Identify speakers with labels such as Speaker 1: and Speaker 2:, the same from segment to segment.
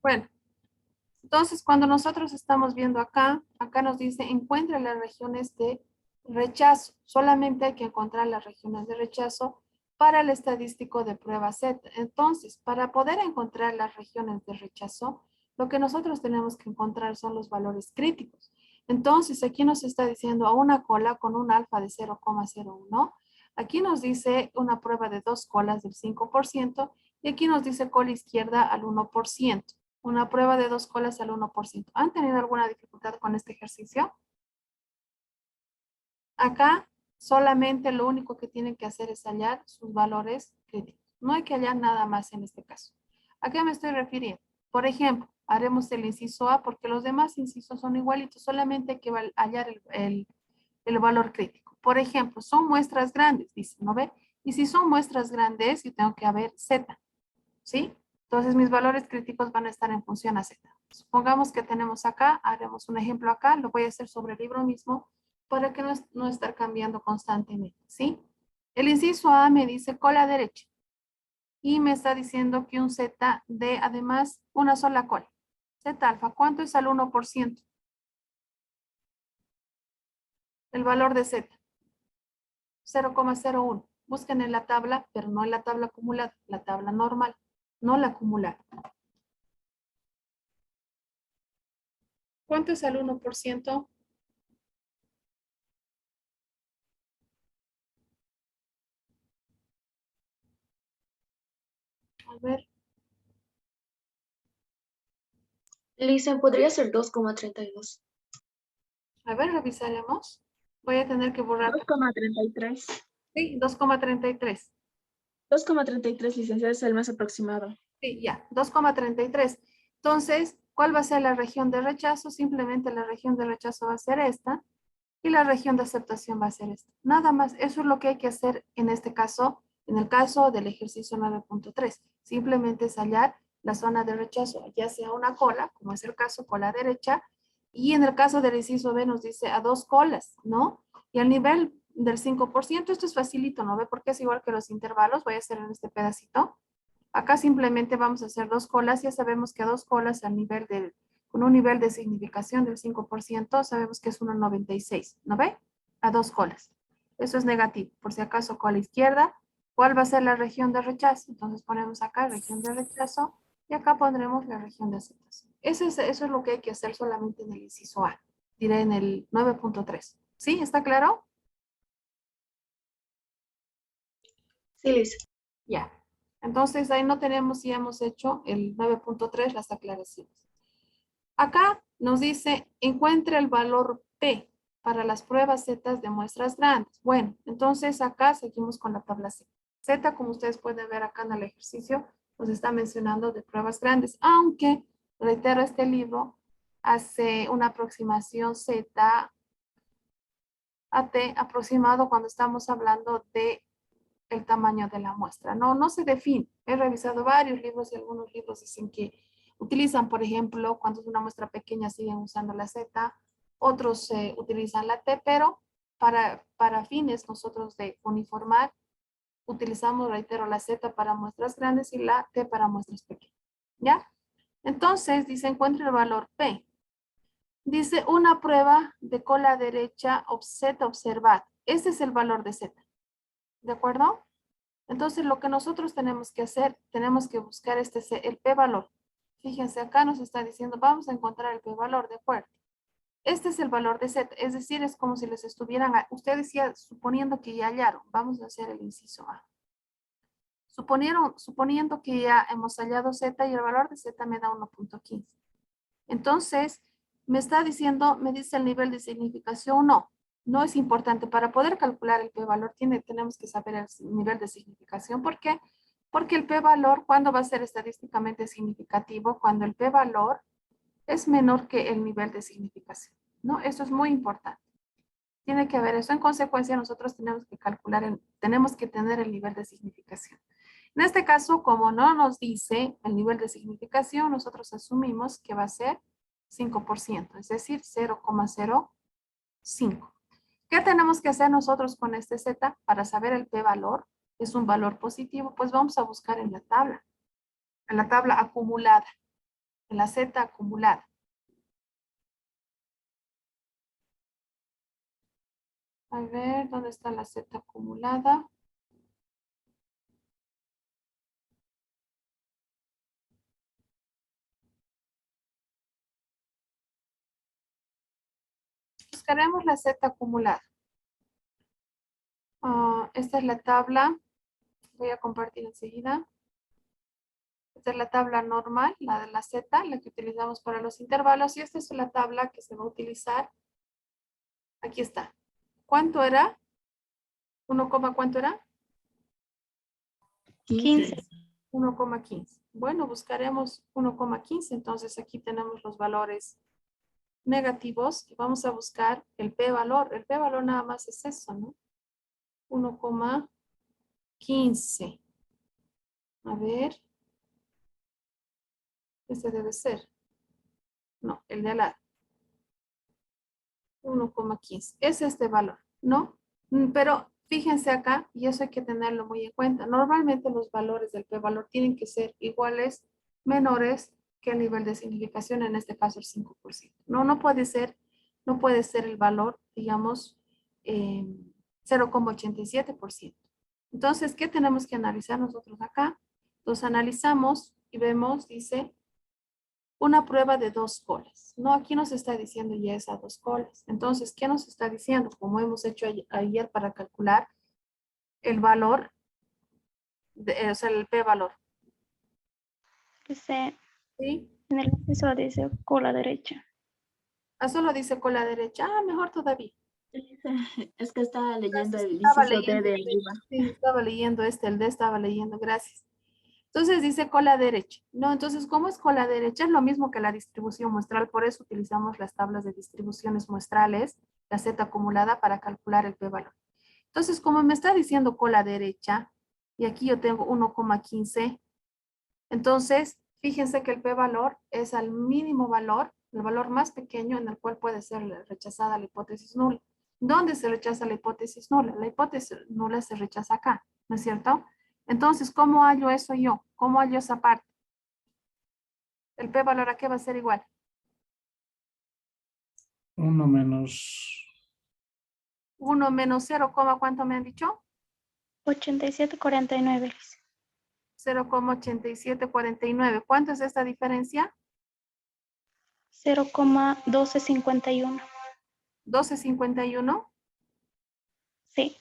Speaker 1: Bueno, entonces cuando nosotros estamos viendo acá, acá nos dice encuentra las regiones de rechazo. Solamente hay que encontrar las regiones de rechazo para el estadístico de prueba Z. Entonces, para poder encontrar las regiones de rechazo, lo que nosotros tenemos que encontrar son los valores críticos. Entonces, aquí nos está diciendo a una cola con un alfa de 0,01. Aquí nos dice una prueba de dos colas del 5% y aquí nos dice cola izquierda al 1%. Una prueba de dos colas al 1%. ¿Han tenido alguna dificultad con este ejercicio? Acá solamente lo único que tienen que hacer es hallar sus valores críticos. No hay que hallar nada más en este caso. ¿A qué me estoy refiriendo? Por ejemplo, haremos el inciso A porque los demás incisos son igualitos, solamente hay que hallar el valor crítico. Por ejemplo, son muestras grandes, dice, ¿no ve? Y si son muestras grandes, yo tengo que haber Z, ¿sí? Entonces mis valores críticos van a estar en función a Z. Supongamos que tenemos acá, haremos un ejemplo acá, lo voy a hacer sobre el libro mismo para que no estar cambiando constantemente, ¿sí? El inciso A me dice cola derecha y me está diciendo que un Z de además una sola cola. Z alfa, ¿cuánto es al 1%? El valor de Z, 0,01. Busquen en la tabla, pero no en la tabla acumulada, la tabla normal, no la acumulada. ¿Cuánto es el 1%? A ver,
Speaker 2: Lisa, podría ser 2,32.
Speaker 1: a ver, revisaremos. Voy a tener que borrar.
Speaker 2: 2,33.
Speaker 1: Sí, 2,33.
Speaker 2: 2,33, licenciada, es el más aproximado.
Speaker 1: Sí, ya, 2,33. Entonces, ¿cuál va a ser la región de rechazo? Simplemente la región de rechazo va a ser esta y la región de aceptación va a ser esta. Nada más, eso es lo que hay que hacer en este caso, en el caso del ejercicio 9.3. Simplemente es hallar la zona de rechazo, ya sea una cola, como es el caso, cola derecha, y en el caso del inciso B nos dice a dos colas, ¿no? Y al nivel del 5%, esto es facilito, ¿no ve? Porque es igual que los intervalos, voy a hacer en este pedacito. Acá simplemente vamos a hacer dos colas, ya sabemos que dos colas al nivel con un nivel de significación del 5%, sabemos que es 1,96, ¿no ve? A dos colas. Eso es negativo. Por si acaso, cola izquierda, ¿cuál va a ser la región de rechazo? Entonces ponemos acá región de rechazo y acá pondremos la región de aceptación. Eso es lo que hay que hacer solamente en el inciso A. Diré en el 9.3. ¿Sí? ¿Está claro?
Speaker 2: Sí, Lisa.
Speaker 1: Ya. Entonces ahí no tenemos si hemos hecho el 9.3, las aclaraciones. Acá nos dice, encuentre el valor P para las pruebas Z de muestras grandes. Bueno, entonces acá seguimos con la tabla Z. Z, como ustedes pueden ver acá en el ejercicio, nos está mencionando de pruebas grandes, aunque, reitero, este libro hace una aproximación Z a T aproximado cuando estamos hablando de el tamaño de la muestra. No se define. He revisado varios libros y algunos libros dicen que utilizan, por ejemplo, cuando es una muestra pequeña siguen usando la Z, otros utilizan la T, pero para fines nosotros de uniformar, utilizamos, reitero, la Z para muestras grandes y la T para muestras pequeñas. ¿Ya? Entonces, dice, encuentra el valor P. Dice, una prueba de cola derecha Z observad. Este es el valor de Z. ¿De acuerdo? Entonces, lo que nosotros tenemos que hacer, tenemos que buscar el p-valor. Fíjense, acá nos está diciendo, vamos a encontrar el p-valor, ¿de acuerdo? Este es el valor de Z, es decir, es como si les estuvieran, usted decía, suponiendo que ya hallaron, vamos a hacer el inciso A. Suponiendo que ya hemos hallado Z y el valor de Z me da 1.15. Entonces, me está diciendo, me dice el nivel de significación, no es importante. Para poder calcular el p-valor tenemos que saber el nivel de significación. ¿Por qué? Porque el p-valor, ¿cuándo va a ser estadísticamente significativo? Cuando el p-valor es menor que el nivel de significación, ¿no? Eso es muy importante. Tiene que haber eso. En consecuencia, nosotros tenemos que calcular, tenemos que tener el nivel de significación. En este caso, como no nos dice el nivel de significación, nosotros asumimos que va a ser 5%, es decir, 0,05. ¿Qué tenemos que hacer nosotros con este Z para saber el p-valor? Es un valor positivo, pues vamos a buscar en la tabla acumulada. en la Z acumulada. A ver, ¿dónde está la Z acumulada? Buscaremos la Z acumulada. Esta es la tabla. Voy a compartir enseguida. Esta es la tabla normal, la de la Z, la que utilizamos para los intervalos. Y esta es la tabla que se va a utilizar. Aquí está. ¿Cuánto era? 1, ¿cuánto era?
Speaker 2: 15.
Speaker 1: 1,15. Bueno, buscaremos 1,15. Entonces aquí tenemos los valores negativos y vamos a buscar el p-valor. El p-valor nada más es eso, ¿no? 1,15. A ver. Ese debe ser. No, el de al lado. 1,15. Es este valor, ¿no? Pero fíjense acá, y eso hay que tenerlo muy en cuenta. Normalmente los valores del p-valor tienen que ser iguales, menores que el nivel de significación, en este caso el 5%. No puede ser el valor, digamos, 0,87%. Entonces, ¿qué tenemos que analizar nosotros acá? Los analizamos y vemos, dice, una prueba de 2 colas. No, aquí nos está diciendo ya esa 2 colas. Entonces, ¿qué nos está diciendo? Como hemos hecho ayer para calcular el valor, o sea, el p-valor.
Speaker 2: Dice,
Speaker 1: ¿Sí?
Speaker 2: en el inciso dice cola derecha.
Speaker 1: Solo dice cola derecha. Mejor todavía.
Speaker 3: Es que estaba leyendo el
Speaker 1: Estaba
Speaker 3: inciso D
Speaker 1: leyendo,
Speaker 3: de arriba.
Speaker 1: sí, estaba leyendo el D estaba leyendo, gracias. Entonces dice cola derecha. No, entonces, ¿cómo es cola derecha? Es lo mismo que la distribución muestral, por eso utilizamos las tablas de distribuciones muestrales, la Z acumulada, para calcular el p-valor. Entonces, como me está diciendo cola derecha, y aquí yo tengo 1,15, entonces, fíjense que el p-valor es al mínimo valor, el valor más pequeño en el cual puede ser rechazada la hipótesis nula. ¿Dónde se rechaza la hipótesis nula? La hipótesis nula se rechaza acá, ¿no es cierto? Entonces, ¿cómo hallo eso yo? ¿Cómo hallo esa parte? El p-valor a qué va a ser igual.
Speaker 4: 1 menos
Speaker 1: 1 menos 0, ¿cuánto me han dicho?
Speaker 2: 87,49.
Speaker 1: 0,8749. ¿Cuánto es esta diferencia?
Speaker 2: 0,1251.
Speaker 1: 12,51.
Speaker 2: Sí.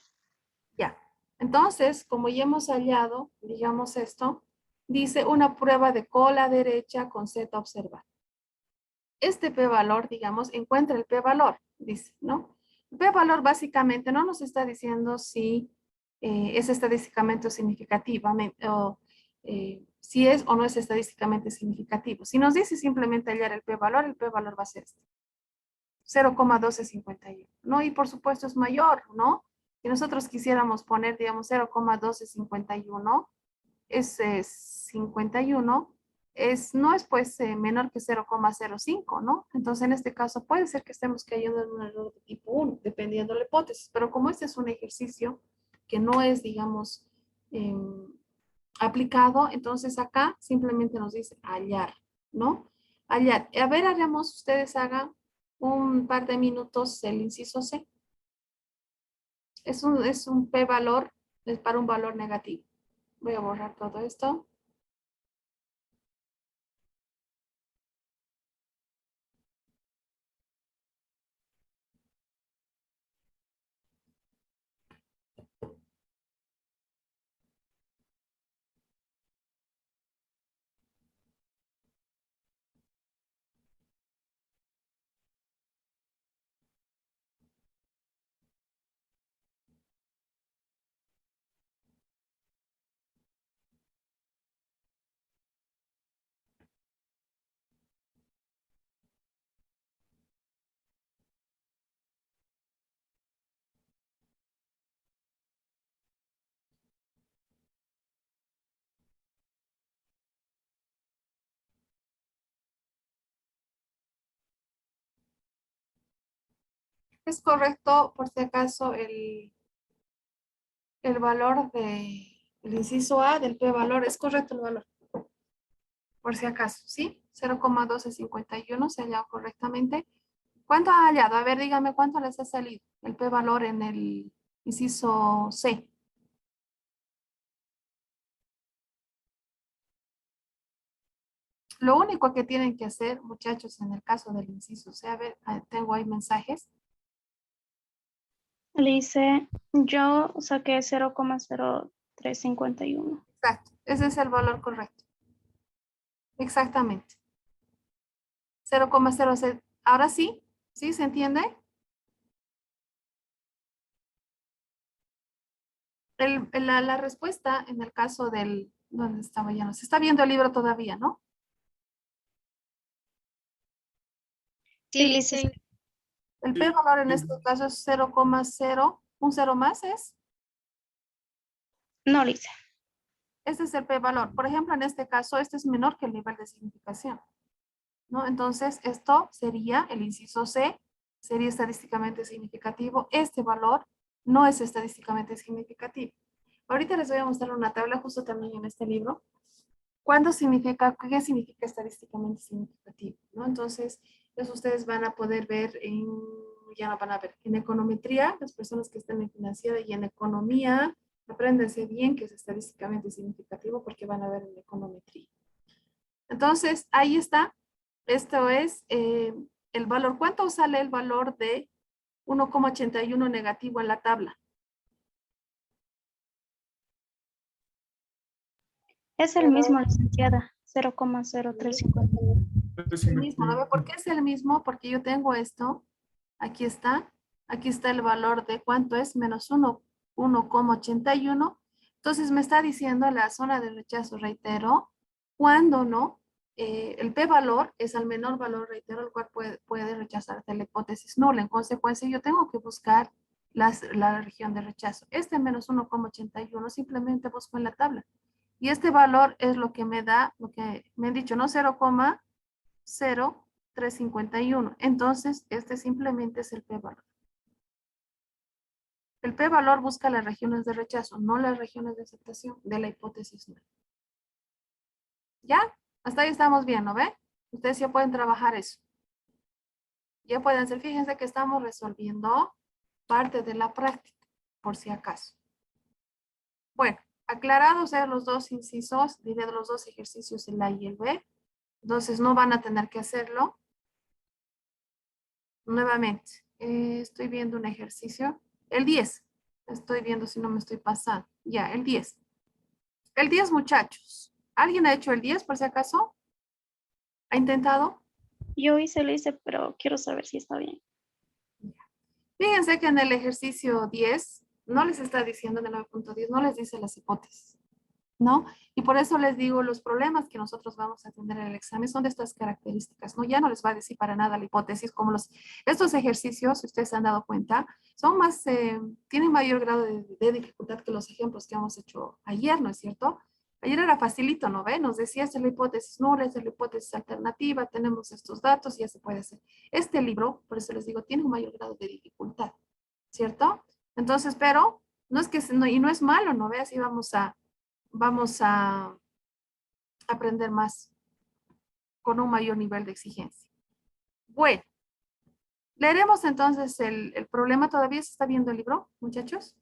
Speaker 1: Ya. Entonces, como ya hemos hallado, digamos esto, dice una prueba de cola derecha con Z observar. Este p-valor, digamos, encuentra el p-valor, dice, ¿no? El p-valor básicamente no nos está diciendo si es estadísticamente significativamente, o si es o no es estadísticamente significativo. Si nos dice simplemente hallar el p-valor va a ser este. 0,1251, ¿no? Y por supuesto es mayor, ¿no? Si nosotros quisiéramos poner, digamos, 0,1251, es 51, no es pues menor que 0,05, ¿no? Entonces en este caso puede ser que estemos cayendo en un error de tipo 1, dependiendo de la hipótesis, pero como este es un ejercicio que no es, digamos, aplicado, entonces acá simplemente nos dice hallar, ¿no? Hallar. A ver, haremos, ustedes hagan un par de minutos el inciso C. Es un p-valor, es para un valor negativo. Voy a borrar todo esto. Es correcto, por si acaso, el valor del inciso A del p-valor. Es correcto el valor. Por si acaso, ¿sí? 0,1251 se ha hallado correctamente. ¿Cuánto ha hallado? A ver, dígame cuánto les ha salido el p-valor en el inciso C. Lo único que tienen que hacer, muchachos, en el caso del inciso C, a ver, tengo ahí mensajes.
Speaker 5: Le dice, yo saqué 0,0351.
Speaker 1: Exacto, ese es el valor correcto. Exactamente. 0,06. Ahora sí, ¿sí se entiende? La respuesta en el caso del, ¿dónde estaba ya? No se está viendo el libro todavía, ¿no?
Speaker 5: Sí, le dice,
Speaker 1: El p-valor en este caso es 0,0, un 0 más es.
Speaker 5: no le dice.
Speaker 1: Este es el p-valor. Por ejemplo, en este caso, este es menor que el nivel de significación, ¿no? Entonces, esto sería el inciso C, sería estadísticamente significativo. Este valor no es estadísticamente significativo. Ahorita les voy a mostrar una tabla justo también en este libro. ¿Cuándo significa, qué significa estadísticamente significativo? ¿No? Entonces, eso ustedes van a poder ver ya no van a ver, en econometría, las personas que están en financiera y en economía, apréndanse bien que es estadísticamente significativo porque van a ver en econometría. Entonces, ahí está. Esto es el valor. ¿Cuánto sale el valor de 1,81 negativo en la tabla?
Speaker 5: Es el mismo, licenciada, 0,0351.
Speaker 1: El mismo, ¿no? ¿Por qué es el mismo? Porque yo tengo esto. Aquí está el valor de cuánto es, menos 1,81. Entonces me está diciendo la zona de rechazo, reitero, cuando no, el p-valor es al menor valor, reitero, el cual puede rechazarse la hipótesis nula. En consecuencia, yo tengo que buscar la región de rechazo. Este menos 1,81 simplemente busco en la tabla. Y este valor es lo que me da, lo que me han dicho, ¿no? 0,0351. Entonces, este simplemente es el p-valor. El p-valor busca las regiones de rechazo, no las regiones de aceptación de la hipótesis nula. ¿Ya? Hasta ahí estamos bien, ¿no ve? Ustedes ya pueden trabajar eso. Ya pueden hacer, fíjense que estamos resolviendo parte de la práctica, por si acaso. Bueno, aclarados los dos incisos, diré los dos ejercicios, el A y el B. Entonces no van a tener que hacerlo. Nuevamente, estoy viendo un ejercicio. El 10. Estoy viendo si no me estoy pasando. Ya, el 10. El 10, muchachos. ¿Alguien ha hecho el 10 por si acaso? ¿Ha intentado?
Speaker 5: Yo lo hice, pero quiero saber si está bien.
Speaker 1: Fíjense que en el ejercicio 10 no les está diciendo en el 9.10, no les dice las hipótesis, ¿no? Y por eso les digo, los problemas que nosotros vamos a tener en el examen son de estas características, ¿no? Ya no les va a decir para nada la hipótesis, como estos ejercicios, si ustedes se han dado cuenta, son más, tienen mayor grado de dificultad que los ejemplos que hemos hecho ayer, ¿no es cierto? Ayer era facilito, ¿no ve? Nos decía, esta es la hipótesis nula, esta es la hipótesis alternativa, tenemos estos datos y ya se puede hacer. Este libro, por eso les digo, tiene un mayor grado de dificultad, ¿cierto? Entonces, pero no es que, y no es malo, ¿no ve? Así vamos a aprender más con un mayor nivel de exigencia. Bueno, leeremos entonces el problema. ¿Todavía se está viendo el libro, muchachos?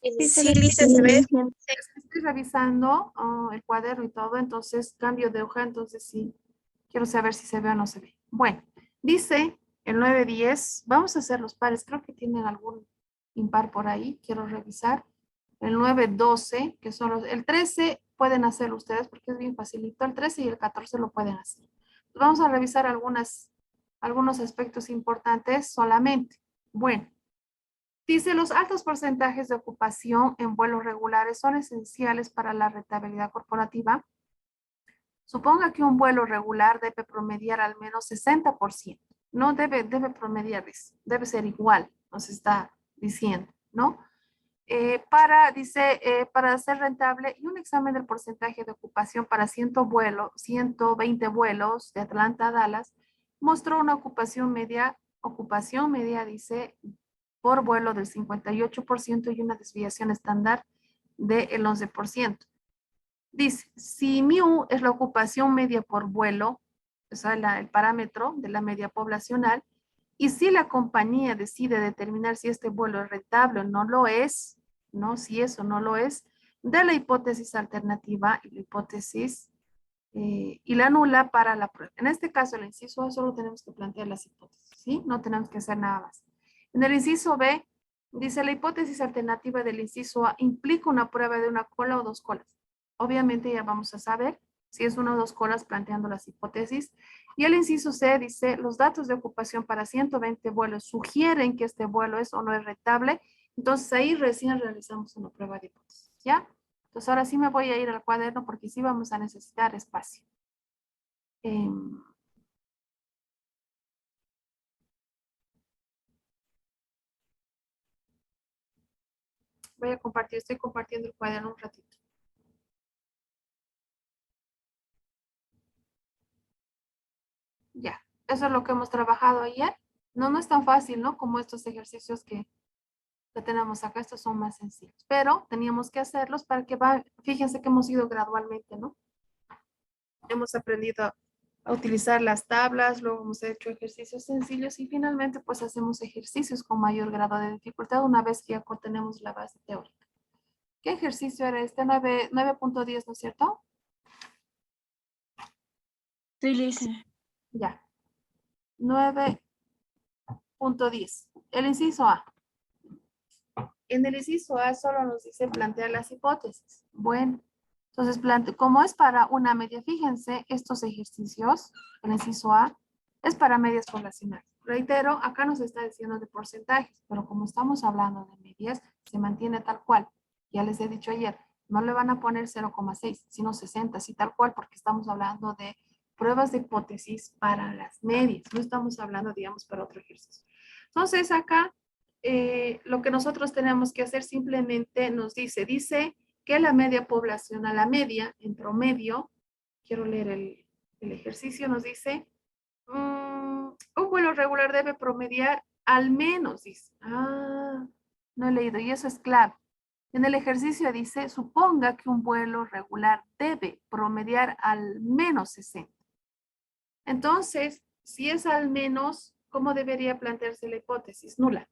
Speaker 5: Sí, Lice, se ve.
Speaker 1: Estoy revisando el cuaderno y todo, entonces cambio de hoja, entonces sí, quiero saber si se ve o no se ve. Bueno, dice el 9-10, vamos a hacer los pares, creo que tienen algún impar por ahí, quiero revisar. El 9-12, que son el 13 pueden hacerlo ustedes porque es bien facilito, el 13 y el 14 lo pueden hacer. Vamos a revisar algunos aspectos importantes solamente. Bueno. Dice, los altos porcentajes de ocupación en vuelos regulares son esenciales para la rentabilidad corporativa. Suponga que un vuelo regular debe promediar al menos 60%. No debe promediar, debe ser igual, nos está diciendo, ¿no? Para ser rentable y un examen del porcentaje de ocupación para 120 vuelos de Atlanta a Dallas mostró una ocupación media, dice, por vuelo del 58% y una desviación estándar del 11%. Dice, si mu es la ocupación media por vuelo, o sea, el parámetro de la media poblacional, y si la compañía decide determinar si este vuelo es rentable o no lo es, ¿no? Si eso no lo es, da la hipótesis alternativa y la hipótesis y la nula para la prueba. En este caso, el inciso A solo tenemos que plantear las hipótesis, ¿sí? No tenemos que hacer nada más. En el inciso B, dice la hipótesis alternativa del inciso A implica una prueba de una cola o dos colas. Obviamente ya vamos a saber si es una o dos colas planteando las hipótesis. Y el inciso C dice, los datos de ocupación para 120 vuelos sugieren que este vuelo es o no es rentable. Entonces ahí recién realizamos una prueba de hipótesis, ¿ya? Entonces ahora sí me voy a ir al cuaderno porque sí vamos a necesitar espacio. Voy a compartir, estoy compartiendo el cuaderno un ratito. Ya, eso es lo que hemos trabajado ayer. No, no es tan fácil, ¿no? Como estos ejercicios que tenemos acá, estos son más sencillos. Pero teníamos que hacerlos para que fíjense que hemos ido gradualmente, ¿no? Hemos aprendido a utilizar las tablas, luego hemos hecho ejercicios sencillos y finalmente pues hacemos ejercicios con mayor grado de dificultad una vez que ya tenemos la base teórica. ¿Qué ejercicio era este? 9.10, ¿no es cierto?
Speaker 2: Sí, le hice.
Speaker 1: Ya. 9.10. El inciso A. En el inciso A solo nos dice plantear las hipótesis. Bueno, entonces, como es para una media, fíjense, estos ejercicios, el inciso A, es para medias poblacionales. Reitero, acá nos está diciendo de porcentajes, pero como estamos hablando de medias, se mantiene tal cual. Ya les he dicho ayer, no le van a poner 0,6, sino 60, así tal cual, porque estamos hablando de pruebas de hipótesis para las medias. No estamos hablando, digamos, para otro ejercicio. Entonces, acá lo que nosotros tenemos que hacer simplemente nos dice que la media poblacional, la media en promedio, quiero leer el ejercicio, nos dice, un vuelo regular debe promediar al menos, dice, no he leído, y eso es clave. En el ejercicio dice, suponga que un vuelo regular debe promediar al menos 60. Entonces, si es al menos, ¿cómo debería plantearse la hipótesis? Nula.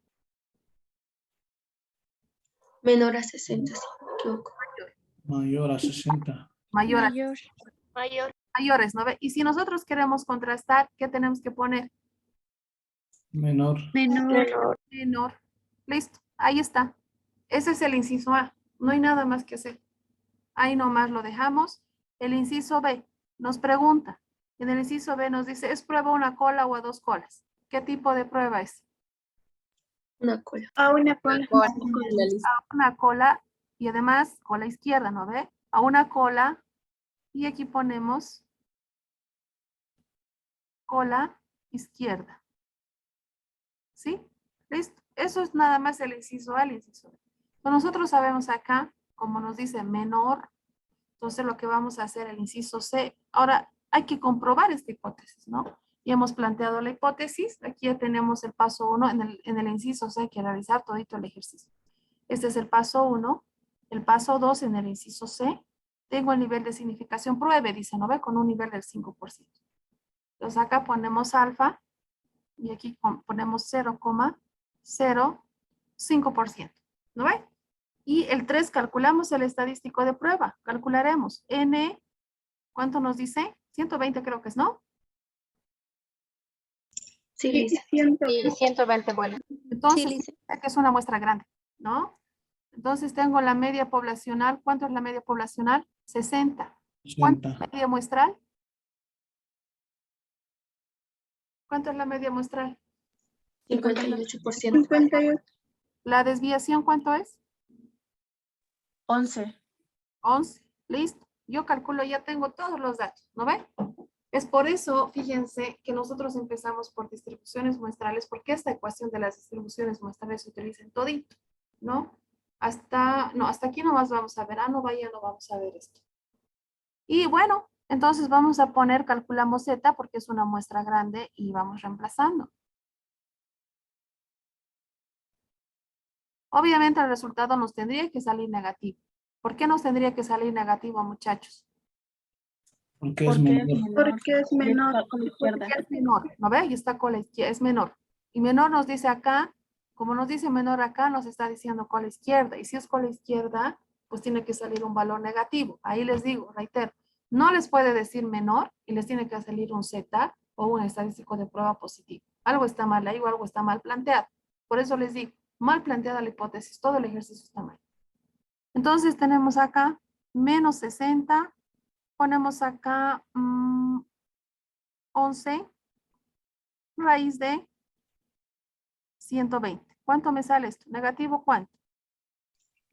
Speaker 3: Menor a 60, si no me equivoco.
Speaker 4: Mayor a 60.
Speaker 1: Mayor a
Speaker 5: Mayor.
Speaker 1: mayores, ¿no ve? Y si nosotros queremos contrastar, ¿qué tenemos que poner?
Speaker 4: Menor.
Speaker 5: Menor.
Speaker 1: Menor. Listo, ahí está. Ese es el inciso A. No hay nada más que hacer. Ahí nomás lo dejamos. El inciso B nos pregunta. En el inciso B nos dice, ¿es prueba una cola o a dos colas? ¿Qué tipo de prueba es?
Speaker 3: Una cola.
Speaker 2: A una cola.
Speaker 1: A una cola y además cola izquierda, ¿no ve? A una cola y aquí ponemos cola izquierda. ¿Sí? Listo. Eso es nada más el inciso A, el inciso B. Entonces nosotros sabemos acá, como nos dice menor, entonces lo que vamos a hacer el inciso C. Ahora hay que comprobar esta hipótesis, ¿no? Ya hemos planteado la hipótesis. Aquí ya tenemos el paso 1. En el inciso C hay que realizar todito el ejercicio. Este es el paso 1. El paso 2 en el inciso C. Tengo el nivel de significación, pruebe, dice, ¿no ve? Con un nivel del 5%. Entonces acá ponemos alfa y aquí ponemos 0,05%. ¿No ve? Y el 3 calculamos el estadístico de prueba. Calcularemos N, ¿cuánto nos dice? 120 creo que es, ¿no?
Speaker 3: Sí, le hice.
Speaker 5: 120 vuelos.
Speaker 1: Entonces,
Speaker 5: Sí,
Speaker 1: que es una muestra grande, ¿no? Entonces tengo la media poblacional. ¿Cuánto es la media poblacional? 60. ¿Cuánto es la
Speaker 4: 60.
Speaker 1: media muestral? ¿Cuánto es la media muestral?
Speaker 3: 58%.
Speaker 2: 58.
Speaker 1: ¿La desviación cuánto es?
Speaker 2: 11.
Speaker 1: 11. Listo. Yo calculo, ya tengo todos los datos, ¿no ve? Es por eso, fíjense, que nosotros empezamos por distribuciones muestrales, porque esta ecuación de las distribuciones muestrales se utiliza en todito, ¿no? Hasta aquí nomás vamos a ver, no vamos a ver esto. Y bueno, entonces vamos a poner, calculamos Z, porque es una muestra grande, y vamos reemplazando. Obviamente el resultado nos tendría que salir negativo, ¿Por qué nos tendría que salir negativo, muchachos?
Speaker 4: Porque es
Speaker 2: Porque es
Speaker 4: menor.
Speaker 2: menor. Porque es menor.
Speaker 1: Porque es menor, ¿no ve? Y está con la izquierda, es menor. Y menor nos dice acá, como nos dice menor acá, nos está diciendo con la izquierda. Y si es con la izquierda, pues tiene que salir un valor negativo. Ahí les digo, reitero, no les puede decir menor y les tiene que salir un Z o un estadístico de prueba positivo. Algo está mal ahí o algo está mal planteado. Por eso les digo, mal planteada la hipótesis, todo el ejercicio está mal. Entonces tenemos acá menos 60, ponemos acá 11 raíz de 120. ¿Cuánto me sale esto? ¿Negativo cuánto?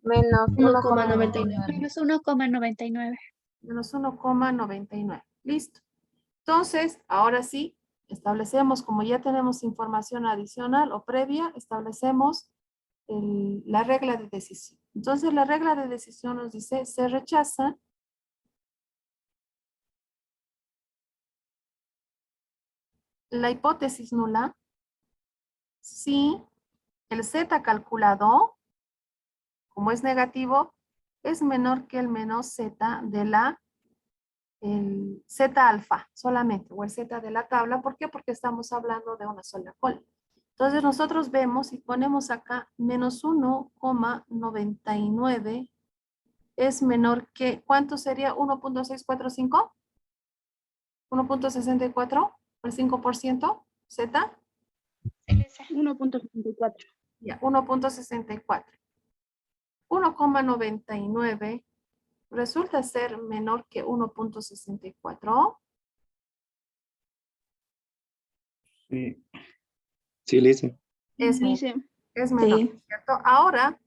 Speaker 5: Menos
Speaker 3: 1,99.
Speaker 2: Menos 1,99.
Speaker 1: Menos 1,99. Listo. Entonces, ahora sí, establecemos, como ya tenemos información adicional o previa, establecemos la regla de decisión. Entonces, la regla de decisión nos dice, se rechaza la hipótesis nula si el Z calculado, como es negativo, es menor que el menos Z de el Z alfa solamente, o el Z de la tabla. ¿Por qué? Porque estamos hablando de una sola cola. Entonces nosotros vemos y ponemos acá menos 1,99 es menor que, ¿cuánto sería? 1,645, 1,64, el 5%, Z,
Speaker 2: 1,64.
Speaker 1: ya, 1,64. 1,99 resulta ser menor que 1,64.
Speaker 4: Sí.
Speaker 6: Sí, Lisa.
Speaker 1: Es menor.
Speaker 2: Dice.
Speaker 1: Es menor,
Speaker 2: Sí.
Speaker 1: ¿cierto? Ahora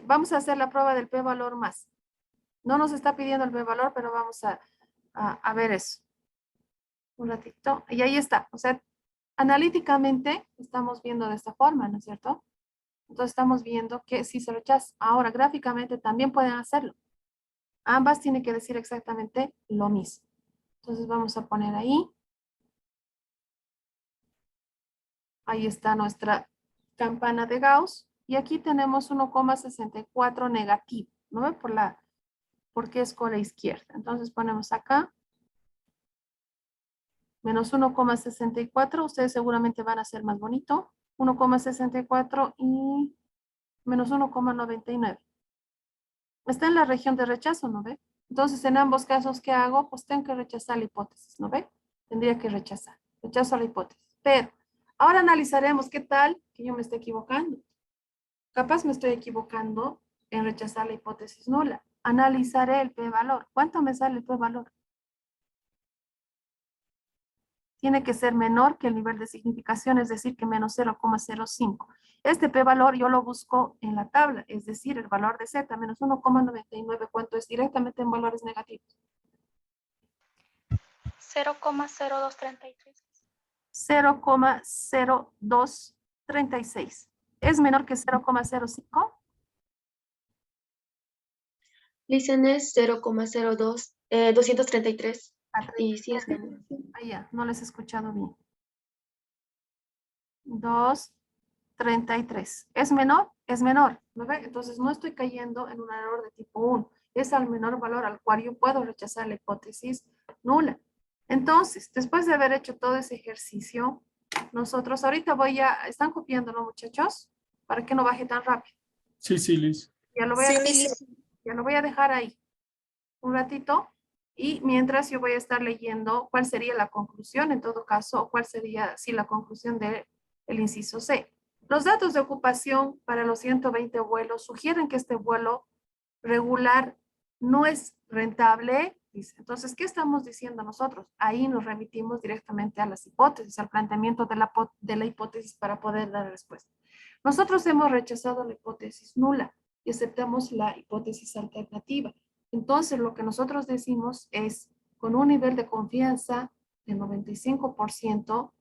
Speaker 1: vamos a hacer la prueba del p-valor más. No nos está pidiendo el p-valor, pero vamos a ver eso. Un ratito. Y ahí está. O sea, analíticamente estamos viendo de esta forma, ¿no es cierto? Entonces estamos viendo que si se rechaza. Ahora, gráficamente también pueden hacerlo. Ambas tienen que decir exactamente lo mismo. Entonces vamos a poner ahí. Ahí está nuestra campana de Gauss. Y aquí tenemos 1,64 negativo, ¿no ve? Porque es con la izquierda. Entonces ponemos acá. Menos 1,64. Ustedes seguramente van a hacer más bonito. 1,64 y menos 1,99. Está en la región de rechazo, ¿no ve? Entonces, en ambos casos, ¿qué hago? Pues tengo que rechazar la hipótesis, ¿no ve? Tendría que rechazar. Rechazo la hipótesis. Pero, ahora analizaremos qué tal que yo me esté equivocando. Capaz me estoy equivocando en rechazar la hipótesis nula. Analizaré el p-valor. ¿Cuánto me sale el p-valor? Tiene que ser menor que el nivel de significación, es decir, que menos 0,05. Este p-valor yo lo busco en la tabla, es decir, el valor de z, menos 1,99, ¿cuánto es? Directamente en valores negativos.
Speaker 5: 0,0233.
Speaker 1: 0,0236. ¿Es menor que 0,05?
Speaker 3: Listen es 0,02, 233. Y sí es menor.
Speaker 1: Ya, no les he escuchado bien. 2,33. ¿Es menor? Es menor. ¿No ve? Entonces no estoy cayendo en un error de tipo 1. Es al menor valor al cual yo puedo rechazar la hipótesis nula. Entonces, después de haber hecho todo ese ejercicio, nosotros ahorita ¿están copiándolo, muchachos? Para que no baje tan rápido.
Speaker 4: Sí, sí, Liz.
Speaker 1: Ya lo voy ya lo voy a dejar ahí un ratito. Y mientras yo voy a estar leyendo cuál sería la conclusión, en todo caso, o cuál sería, sí, la conclusión del inciso C. Los datos de ocupación para los 120 vuelos sugieren que este vuelo regular no es rentable. Dice. Entonces, ¿qué estamos diciendo nosotros? Ahí nos remitimos directamente a las hipótesis, al planteamiento de la hipótesis para poder dar respuesta. Nosotros hemos rechazado la hipótesis nula y aceptamos la hipótesis alternativa. Entonces, lo que nosotros decimos es, con un nivel de confianza de 95%,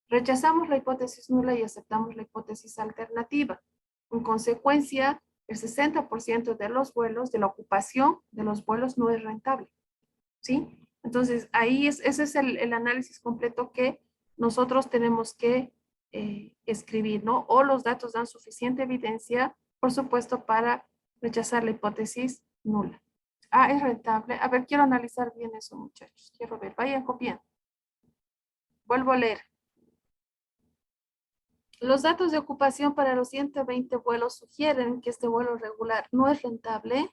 Speaker 1: rechazamos la hipótesis nula y aceptamos la hipótesis alternativa. En consecuencia, el 60% de los vuelos, de la ocupación de los vuelos no es rentable. ¿Sí? Entonces, ahí ese es el análisis completo que nosotros tenemos que escribir, ¿no? O los datos dan suficiente evidencia, por supuesto, para rechazar la hipótesis nula. Ah, es rentable. A ver, quiero analizar bien eso, muchachos. Quiero ver. Vayan copiando. Vuelvo a leer. Los datos de ocupación para los 120 vuelos sugieren que este vuelo regular no es rentable.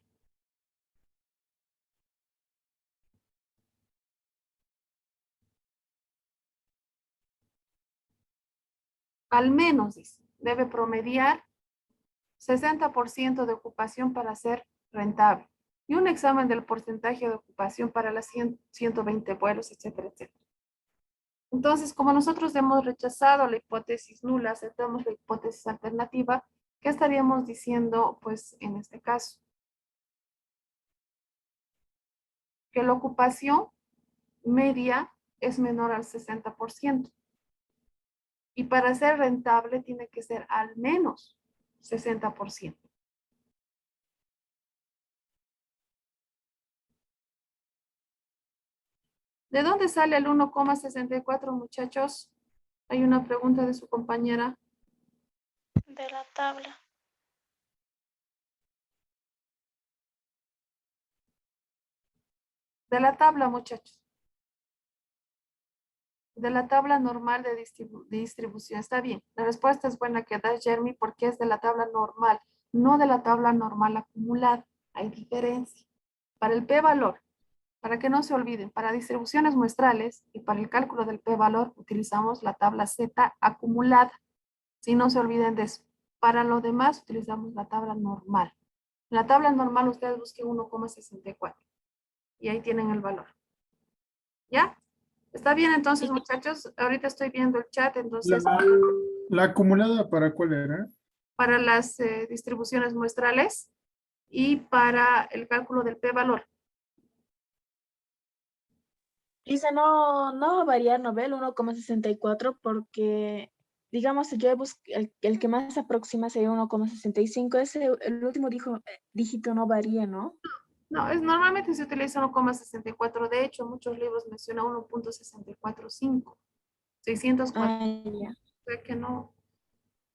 Speaker 1: Al menos, dice, debe promediar 60% de ocupación para ser rentable. Y un examen del porcentaje de ocupación para las 120 vuelos, etcétera, etcétera. Entonces, como nosotros hemos rechazado la hipótesis nula, aceptamos la hipótesis alternativa, ¿qué estaríamos diciendo, pues, en este caso? Que la ocupación media es menor al 60%. Y para ser rentable tiene que ser al menos 60%. ¿De dónde sale el 1,64, muchachos? Hay una pregunta de su compañera.
Speaker 7: De la tabla.
Speaker 1: De la tabla, muchachos. De la tabla normal de distribución. Está bien. La respuesta es buena que da Jeremy porque es de la tabla normal, no de la tabla normal acumulada. Hay diferencia. Para el p-valor, para que no se olviden, para distribuciones muestrales y para el cálculo del p-valor utilizamos la tabla Z acumulada. Si no se olviden de eso. Para lo demás utilizamos la tabla normal. En la tabla normal ustedes busquen 1,64 y ahí tienen el valor. ¿Ya? ¿Está bien entonces, muchachos? Ahorita estoy viendo el chat, entonces
Speaker 4: La acumulada, ¿para cuál era?
Speaker 1: para las distribuciones muestrales y para el cálculo del p-valor.
Speaker 2: Lisa, no va a variar, ¿no ve? El 1,64 porque, digamos, yo el que más aproxima sería 1,65. Ese, el último dígito no varía, ¿no?
Speaker 1: No, normalmente se utiliza 1,64. De hecho, muchos libros mencionan 1,645. 604.
Speaker 2: Ah, ya.
Speaker 1: O sea que no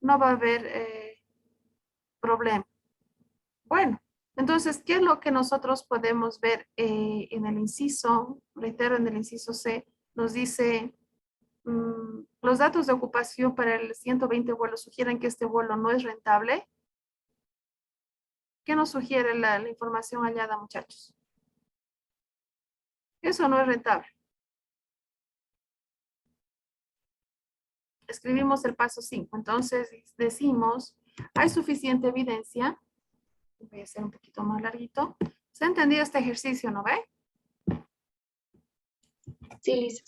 Speaker 1: va a haber problema. Bueno, entonces, ¿qué es lo que nosotros podemos ver en el inciso? Reitero, en el inciso C, nos dice, los datos de ocupación para el 120 vuelos sugieren que este vuelo no es rentable. ¿Qué nos sugiere la información hallada, muchachos? Eso no es rentable. Escribimos el paso 5. Entonces, decimos, hay suficiente evidencia. Voy a hacer un poquito más larguito. ¿Se ha entendido este ejercicio, no ve?
Speaker 3: Sí, Lisa.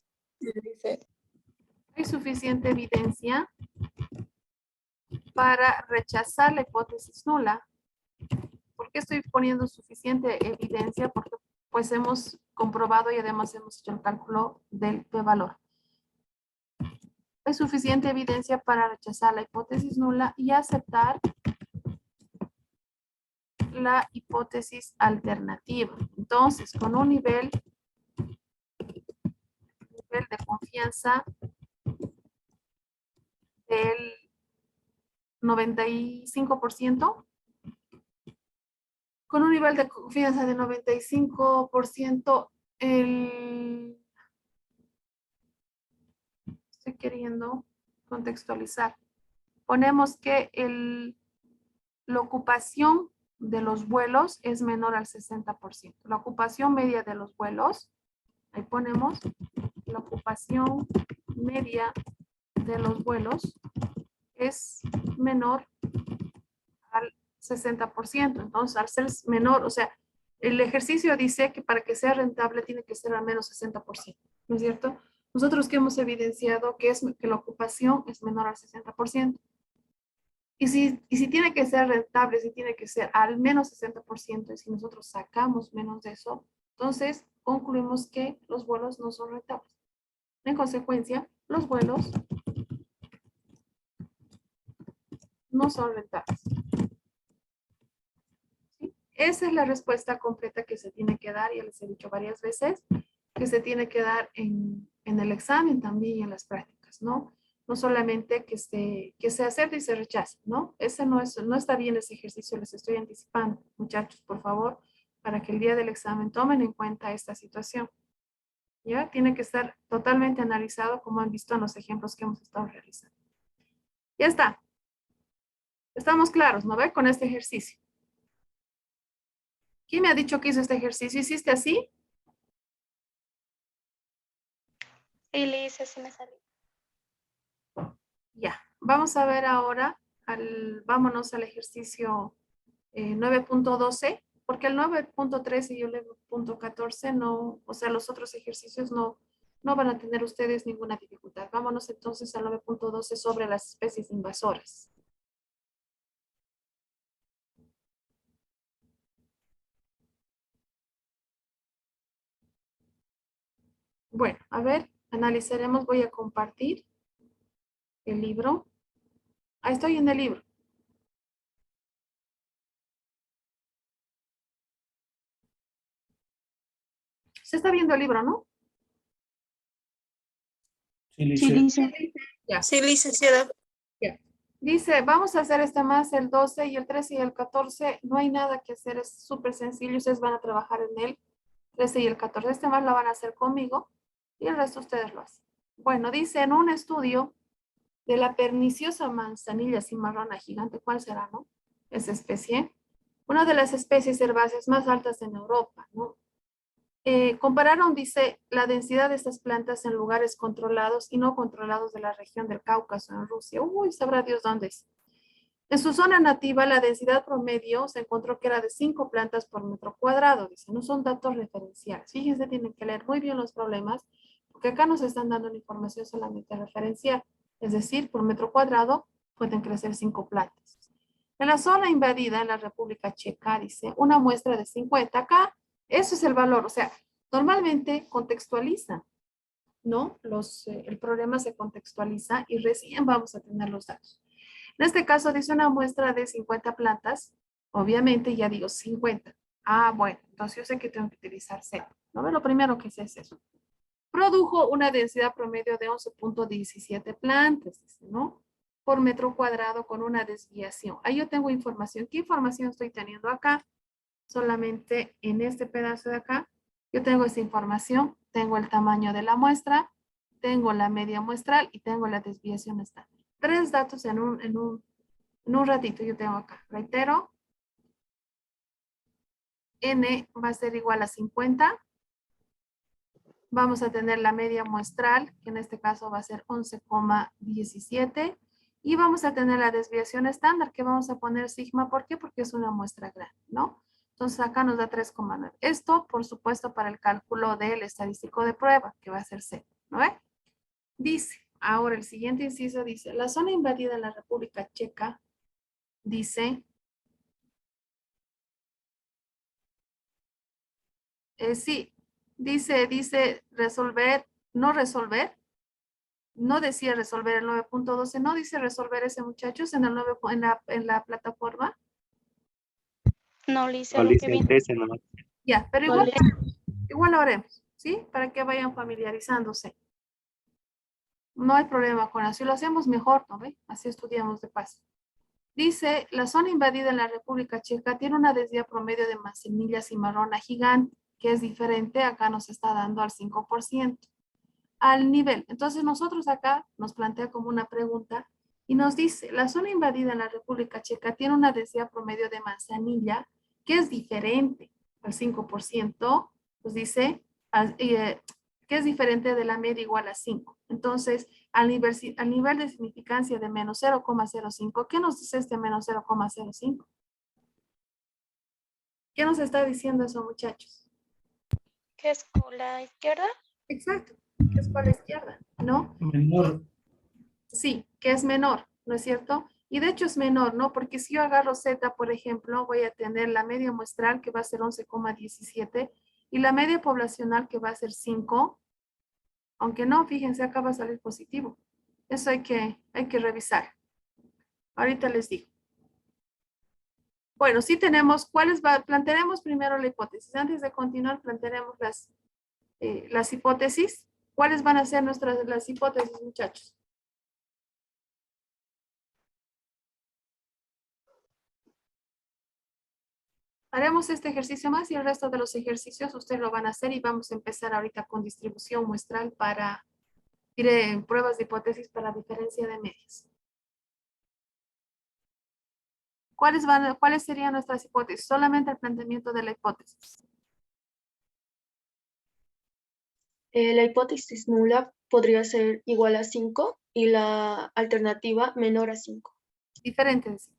Speaker 1: Hay suficiente evidencia para rechazar la hipótesis nula. ¿Por qué estoy poniendo suficiente evidencia? Porque pues hemos comprobado y además hemos hecho el cálculo del p-valor. Hay suficiente evidencia para rechazar la hipótesis nula y aceptar la hipótesis alternativa. Entonces, con un nivel de confianza del 95%, con un nivel de confianza de 95%, estoy queriendo contextualizar. Ponemos que la ocupación de los vuelos es menor al 60%. La ocupación media de los vuelos, ahí ponemos, la ocupación media de los vuelos es menor al 60%. Entonces, al ser menor, o sea, el ejercicio dice que para que sea rentable tiene que ser al menos 60%, ¿no es cierto? Nosotros que hemos evidenciado que la ocupación es menor al 60%. Y si tiene que ser rentable, si tiene que ser al menos 60%, y si nosotros sacamos menos de eso, entonces concluimos que los vuelos no son rentables. En consecuencia, los vuelos no son rentables. ¿Sí? Esa es la respuesta completa que se tiene que dar, ya les he dicho varias veces, que se tiene que dar en el examen también y en las prácticas, ¿no? No solamente que se acepte y se rechace, ¿no? No está bien ese ejercicio, les estoy anticipando, muchachos, por favor, para que el día del examen tomen en cuenta esta situación. ¿Ya? Tiene que estar totalmente analizado como han visto en los ejemplos que hemos estado realizando. Ya está. Estamos claros, ¿no ve? Con este ejercicio. ¿Quién me ha dicho que hizo este ejercicio? ¿Hiciste así?
Speaker 7: Sí, le hice, sí me salió.
Speaker 1: Ya. Vamos a ver ahora, vámonos al ejercicio 9.12, porque el 9.13 y el 9.14 no, o sea, los otros ejercicios no van a tener ustedes ninguna dificultad. Vámonos entonces al 9.12 sobre las especies invasoras. Bueno, a ver, analizaremos, voy a compartir el libro. Ahí estoy en el libro. Se está viendo el libro, ¿no?
Speaker 4: Sí,
Speaker 5: Sí,
Speaker 4: Lice.
Speaker 5: dice.
Speaker 1: Ya.
Speaker 7: Sí, licenciada.
Speaker 1: Ya. Dice, vamos a hacer este más el 12 y el 13 y el 14. No hay nada que hacer, es súper sencillo. Ustedes van a trabajar en el 13 y el 14. Este más lo van a hacer conmigo y el resto ustedes lo hacen. Bueno, dice en un estudio de la perniciosa manzanilla cimarrona gigante, ¿cuál será, no? Esa especie. Una de las especies herbáceas más altas en Europa, ¿no? Compararon, dice, la densidad de estas plantas en lugares controlados y no controlados de la región del Cáucaso en Rusia. Uy, sabrá Dios dónde es. En su zona nativa, la densidad promedio se encontró que era de 5 plantas por metro cuadrado. Dice, no son datos referenciales. Fíjense, tienen que leer muy bien los problemas, porque acá nos están dando una información solamente referencial. Es decir, por metro cuadrado pueden crecer 5 plantas. En la zona invadida, en la República Checa, dice, una muestra de 50. Acá, eso es el valor. O sea, normalmente contextualiza, ¿no? El problema se contextualiza y recién vamos a tener los datos. En este caso dice una muestra de 50 plantas. Obviamente ya digo 50. Ah, bueno, entonces yo sé que tengo que utilizar 0. ¿No? Lo primero que sé es eso. Produjo una densidad promedio de 11.17 plantas, dice, ¿no? Por metro cuadrado con una desviación. Ahí yo tengo información. ¿Qué información estoy teniendo acá? Solamente en este pedazo de acá, yo tengo esta información, tengo el tamaño de la muestra, tengo la media muestral y tengo la desviación estándar. 3 datos en un ratito yo tengo acá. Reitero, N va a ser igual a 50. Vamos a tener la media muestral, que en este caso va a ser 11,17. Y vamos a tener la desviación estándar, que vamos a poner sigma. ¿Por qué? Porque es una muestra grande, ¿no? Entonces acá nos da 3,9. Esto, por supuesto, para el cálculo del estadístico de prueba, que va a ser 0, ¿no ve? Dice, ahora el siguiente inciso dice, la zona invadida en la República Checa, dice, sí, dice resolver, no resolver, no decía resolver el 9.12, no dice resolver ese muchachos en el 9, en la plataforma.
Speaker 7: No, le hice
Speaker 6: No,
Speaker 7: lo que
Speaker 6: Lice,
Speaker 7: vi.
Speaker 6: el 13 nomás.
Speaker 1: Ya, pero
Speaker 2: ¿Cuál
Speaker 1: igual lo haremos, ¿sí? Para que vayan familiarizándose. No hay problema con eso, lo hacemos mejor, ¿no ve? Así estudiamos de paso. Dice, la zona invadida en la República Checa tiene una densidad promedio de manzanilla cimarrona gigante, que es diferente, acá nos está dando al 5%. Al nivel. Entonces nosotros acá nos plantea como una pregunta y nos dice, la zona invadida en la República Checa tiene una densidad promedio de manzanilla que es diferente al 5%, pues dice que es diferente de la media igual a 5. Entonces, al nivel de significancia de menos 0,05, ¿qué nos dice este menos 0,05? ¿Qué nos está diciendo eso, muchachos?
Speaker 7: ¿Qué es con la izquierda?
Speaker 1: Exacto, que es para la izquierda, ¿no?
Speaker 4: Menor.
Speaker 1: Sí, que es menor, ¿no es cierto? Y de hecho es menor, ¿no? Porque si yo agarro Z, por ejemplo, voy a tener la media muestral que va a ser 11,17 y la media poblacional que va a ser 5, aunque no, fíjense, acá va a salir positivo. Eso hay que revisar. Ahorita les digo. Bueno, sí tenemos, plantearemos primero la hipótesis. Antes de continuar, plantearemos las hipótesis. ¿Cuáles van a ser las hipótesis, muchachos? Haremos este ejercicio más y el resto de los ejercicios ustedes lo van a hacer y vamos a empezar ahorita con distribución muestral para pruebas de hipótesis para diferencia de medias. ¿Cuáles serían nuestras hipótesis? Solamente el planteamiento de la hipótesis.
Speaker 3: La hipótesis nula podría ser igual a 5 y la alternativa menor a 5.
Speaker 1: Diferentes,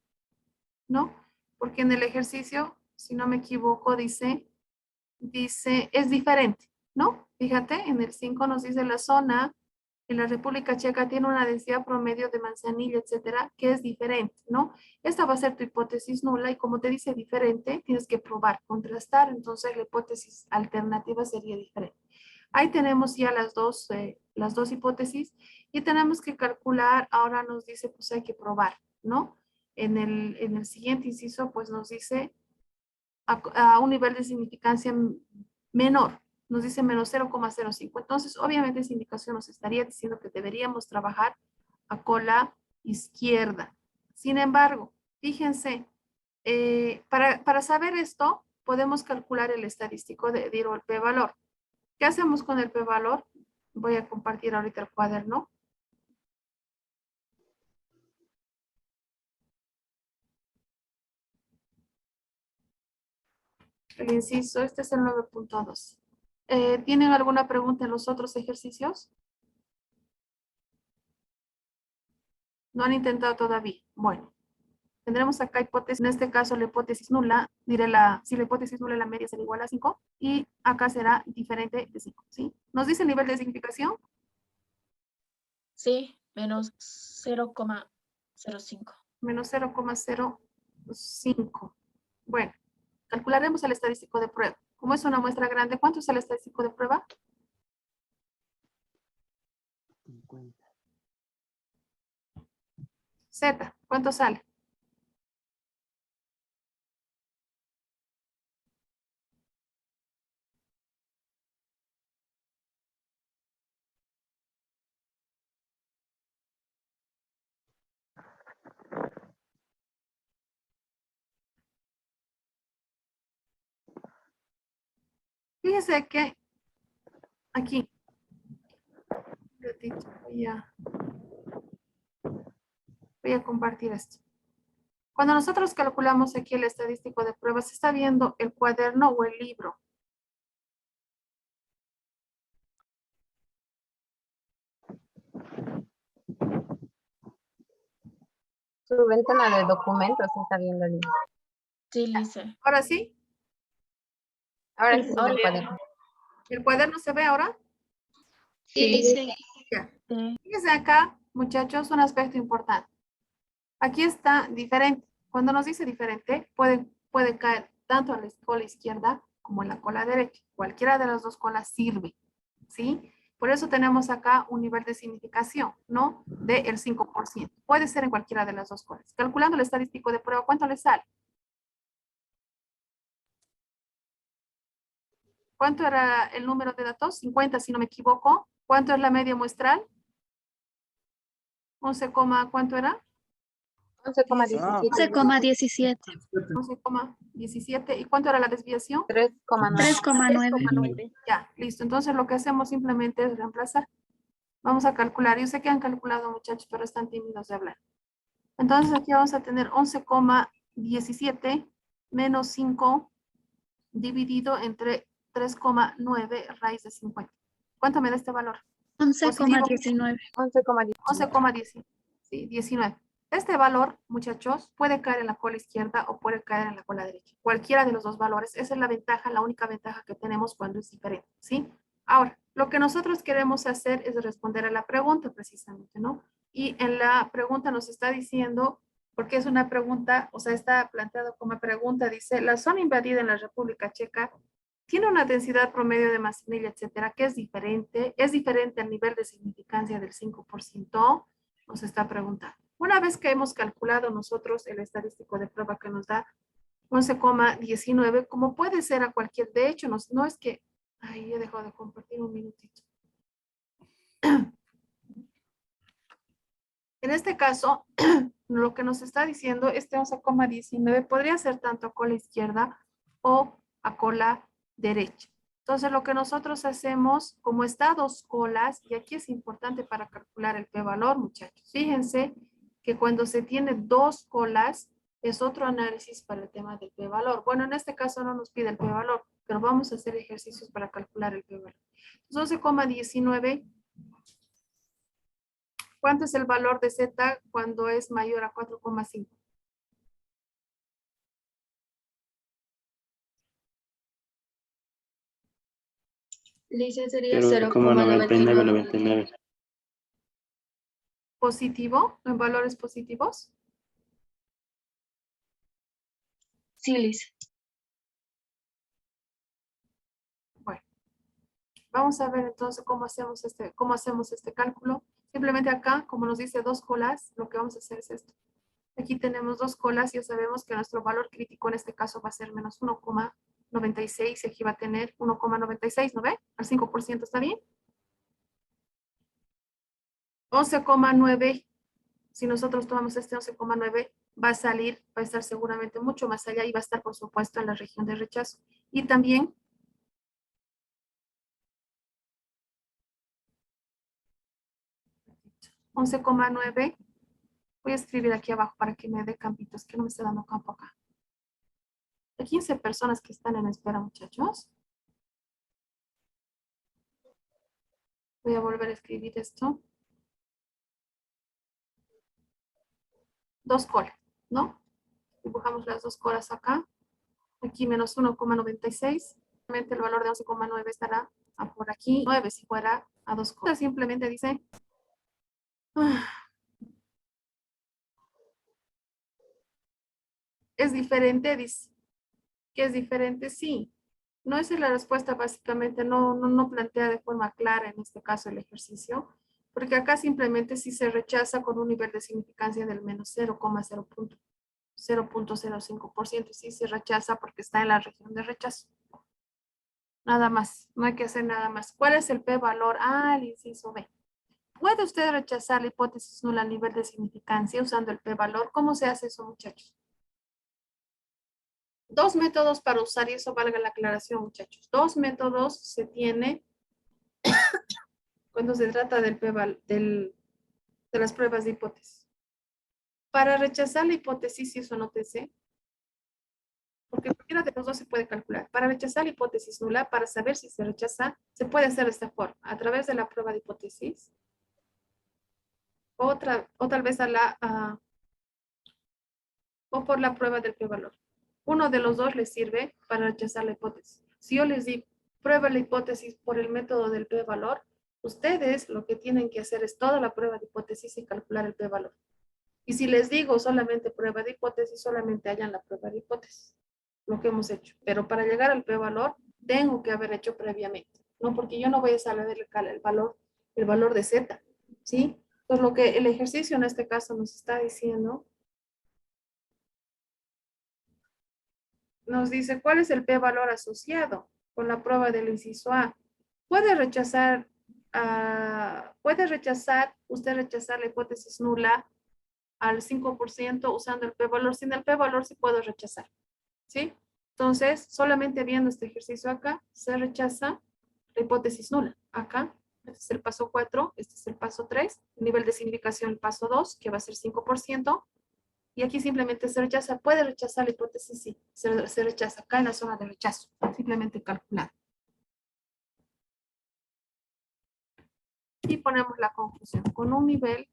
Speaker 1: ¿no? Porque en el ejercicio, si no me equivoco, dice, es diferente, ¿no? Fíjate, en el 5 nos dice la zona en la República Checa tiene una densidad promedio de manzanilla, etcétera, que es diferente, ¿no? Esta va a ser tu hipótesis nula y como te dice diferente, tienes que probar, contrastar, entonces la hipótesis alternativa sería diferente. Ahí tenemos ya las dos hipótesis y tenemos que calcular, ahora nos dice, pues hay que probar, ¿no? En el siguiente inciso, pues nos dice a un nivel de significancia menor, nos dice menos 0,05. Entonces, obviamente esa indicación nos estaría diciendo que deberíamos trabajar a cola izquierda. Sin embargo, fíjense, para saber esto, podemos calcular el estadístico de el p-valor. ¿Qué hacemos con el p-valor? Voy a compartir ahorita el cuaderno. El inciso, este es el 9.2. ¿Tienen alguna pregunta en los otros ejercicios? No han intentado todavía. Bueno, tendremos acá hipótesis, en este caso la hipótesis nula, si la hipótesis nula la media será igual a 5 y acá será diferente de 5, ¿sí? ¿Nos dice el nivel de significación?
Speaker 2: Sí, menos 0,05.
Speaker 1: Menos 0,05. Bueno, calcularemos el estadístico de prueba. Como es una muestra grande, ¿cuánto es el estadístico de prueba?
Speaker 6: 50.
Speaker 1: Z, ¿cuánto sale? Fíjese que aquí, voy a compartir esto. Cuando nosotros calculamos aquí el estadístico de prueba, ¿se está viendo el cuaderno o el libro?
Speaker 5: Su ventana de documentos se está viendo el.
Speaker 2: Sí, Lice.
Speaker 1: ¿Ahora sí?
Speaker 5: Ahora sí se
Speaker 2: Ahora
Speaker 5: ve el cuaderno.
Speaker 1: ¿El cuaderno se ve ahora?
Speaker 7: Sí, sí.
Speaker 1: Ya.
Speaker 2: sí.
Speaker 1: Fíjense acá, muchachos, un aspecto importante. Aquí está diferente. Cuando nos dice diferente, puede caer tanto a la cola izquierda como en la cola derecha. Cualquiera de las dos colas sirve, ¿sí? Por eso tenemos acá un nivel de significación, ¿no? Del 5%. Puede ser en cualquiera de las dos colas. Calculando el estadístico de prueba, ¿cuánto le sale? ¿Cuánto era el número de datos? 50, si no me equivoco. ¿Cuánto es la media muestral? 11, ¿cuánto era?
Speaker 5: 11,17.
Speaker 7: 11,17.
Speaker 1: 11,17. ¿Y cuánto era la desviación?
Speaker 5: 3,9.
Speaker 7: 3,9.
Speaker 1: Ya, listo. Entonces lo que hacemos simplemente es reemplazar. Vamos a calcular. Yo sé que han calculado, muchachos, pero están tímidos de hablar. Entonces aquí vamos a tener 11,17 menos 5 dividido entre 3,9 raíz de 50. ¿Cuánto me da este valor?
Speaker 7: 11,19.
Speaker 1: 11,19. Sí, 19. Este valor, muchachos, puede caer en la cola izquierda o puede caer en la cola derecha. Cualquiera de los dos valores. Esa es la ventaja, la única ventaja que tenemos cuando es diferente, ¿sí? Ahora, lo que nosotros queremos hacer es responder a la pregunta precisamente, ¿no? Y en la pregunta nos está diciendo, porque es una pregunta, o sea, está planteado como pregunta, dice, la zona invadida en la República Checa tiene una densidad promedio de manzanilla, etcétera, que es diferente al nivel de significancia del 5%, nos está preguntando. Una vez que hemos calculado nosotros el estadístico de prueba que nos da 11,19, como puede ser a cualquier, de hecho, no es que, ay, he dejado de compartir un minutito. En este caso, lo que nos está diciendo, este 11,19 podría ser tanto a cola izquierda o a cola derecha. Entonces, lo que nosotros hacemos, como está a 2 colas, y aquí es importante para calcular el p-valor, muchachos. Fíjense que cuando se tiene 2 colas, es otro análisis para el tema del p-valor. Bueno, en este caso no nos pide el p-valor, pero vamos a hacer ejercicios para calcular el p-valor. 12,19. ¿Cuánto es el valor de Z cuando es mayor a 4,5?
Speaker 3: Lice sería
Speaker 6: 0,9999.
Speaker 3: 0,99.
Speaker 1: ¿Positivo? ¿En valores positivos?
Speaker 3: Sí, Lice.
Speaker 1: Bueno, vamos a ver entonces cómo hacemos este cálculo. Simplemente acá, como nos dice 2 colas, lo que vamos a hacer es esto. Aquí tenemos 2 colas y ya sabemos que nuestro valor crítico en este caso va a ser menos 1,96 y aquí va a tener 1,96, ¿no ve? Al 5%, ¿está bien? 11,9. Si nosotros tomamos este 11,9, va a salir, va a estar seguramente mucho más allá y va a estar, por supuesto, en la región de rechazo. Y también 11,9. Voy a escribir aquí abajo para que me dé campitos, que no me está dando campo acá. Hay 15 personas que están en espera, muchachos. Voy a volver a escribir esto. 2 colas, ¿no? Dibujamos las 2 colas acá. Aquí menos 1,96. Realmente el valor de 11,9 estará por aquí. 9 si fuera a 2 colas. Simplemente dice... ¿Es diferente? Dice. ¿Que es diferente? Sí. No, esa es la respuesta básicamente. No plantea de forma clara en este caso el ejercicio. Porque acá simplemente si se rechaza con un nivel de significancia del menos 0,05%. Sí se rechaza porque está en la región de rechazo. Nada más. No hay que hacer nada más. ¿Cuál es el p-valor? El inciso B. ¿Puede usted rechazar la hipótesis nula a nivel de significancia usando el p-valor? ¿Cómo se hace eso, muchachos? 2 métodos para usar, y eso valga la aclaración, muchachos. 2 métodos se tiene cuando se trata de las pruebas de hipótesis. Para rechazar la hipótesis, y eso nótese, porque cualquiera de los dos se puede calcular. Para rechazar la hipótesis nula, para saber si se rechaza, se puede hacer de esta forma, a través de la prueba de hipótesis, o tal vez o por la prueba del p-valor. Uno de los dos les sirve para rechazar la hipótesis. Si yo les digo, prueba la hipótesis por el método del p-valor, ustedes lo que tienen que hacer es toda la prueba de hipótesis y calcular el p-valor. Y si les digo solamente prueba de hipótesis, solamente hayan la prueba de hipótesis, lo que hemos hecho. Pero para llegar al p-valor, tengo que haber hecho previamente, ¿no? Porque yo no voy a saber el valor de z, ¿sí? Entonces, lo que el ejercicio en este caso nos está diciendo, nos dice cuál es el p-valor asociado con la prueba del inciso A. Puede rechazar usted rechazar la hipótesis nula al 5% usando el p-valor. Sin el p-valor sí puedo rechazar, ¿sí? Entonces, solamente viendo este ejercicio acá, se rechaza la hipótesis nula. Acá, este es el paso 4, este es el paso 3, nivel de significación el paso 2, que va a ser 5%. Y aquí simplemente se rechaza. ¿Puede rechazar la hipótesis? Sí, se rechaza acá en la zona de rechazo. Simplemente calcular. Y ponemos la conclusión. Con un nivel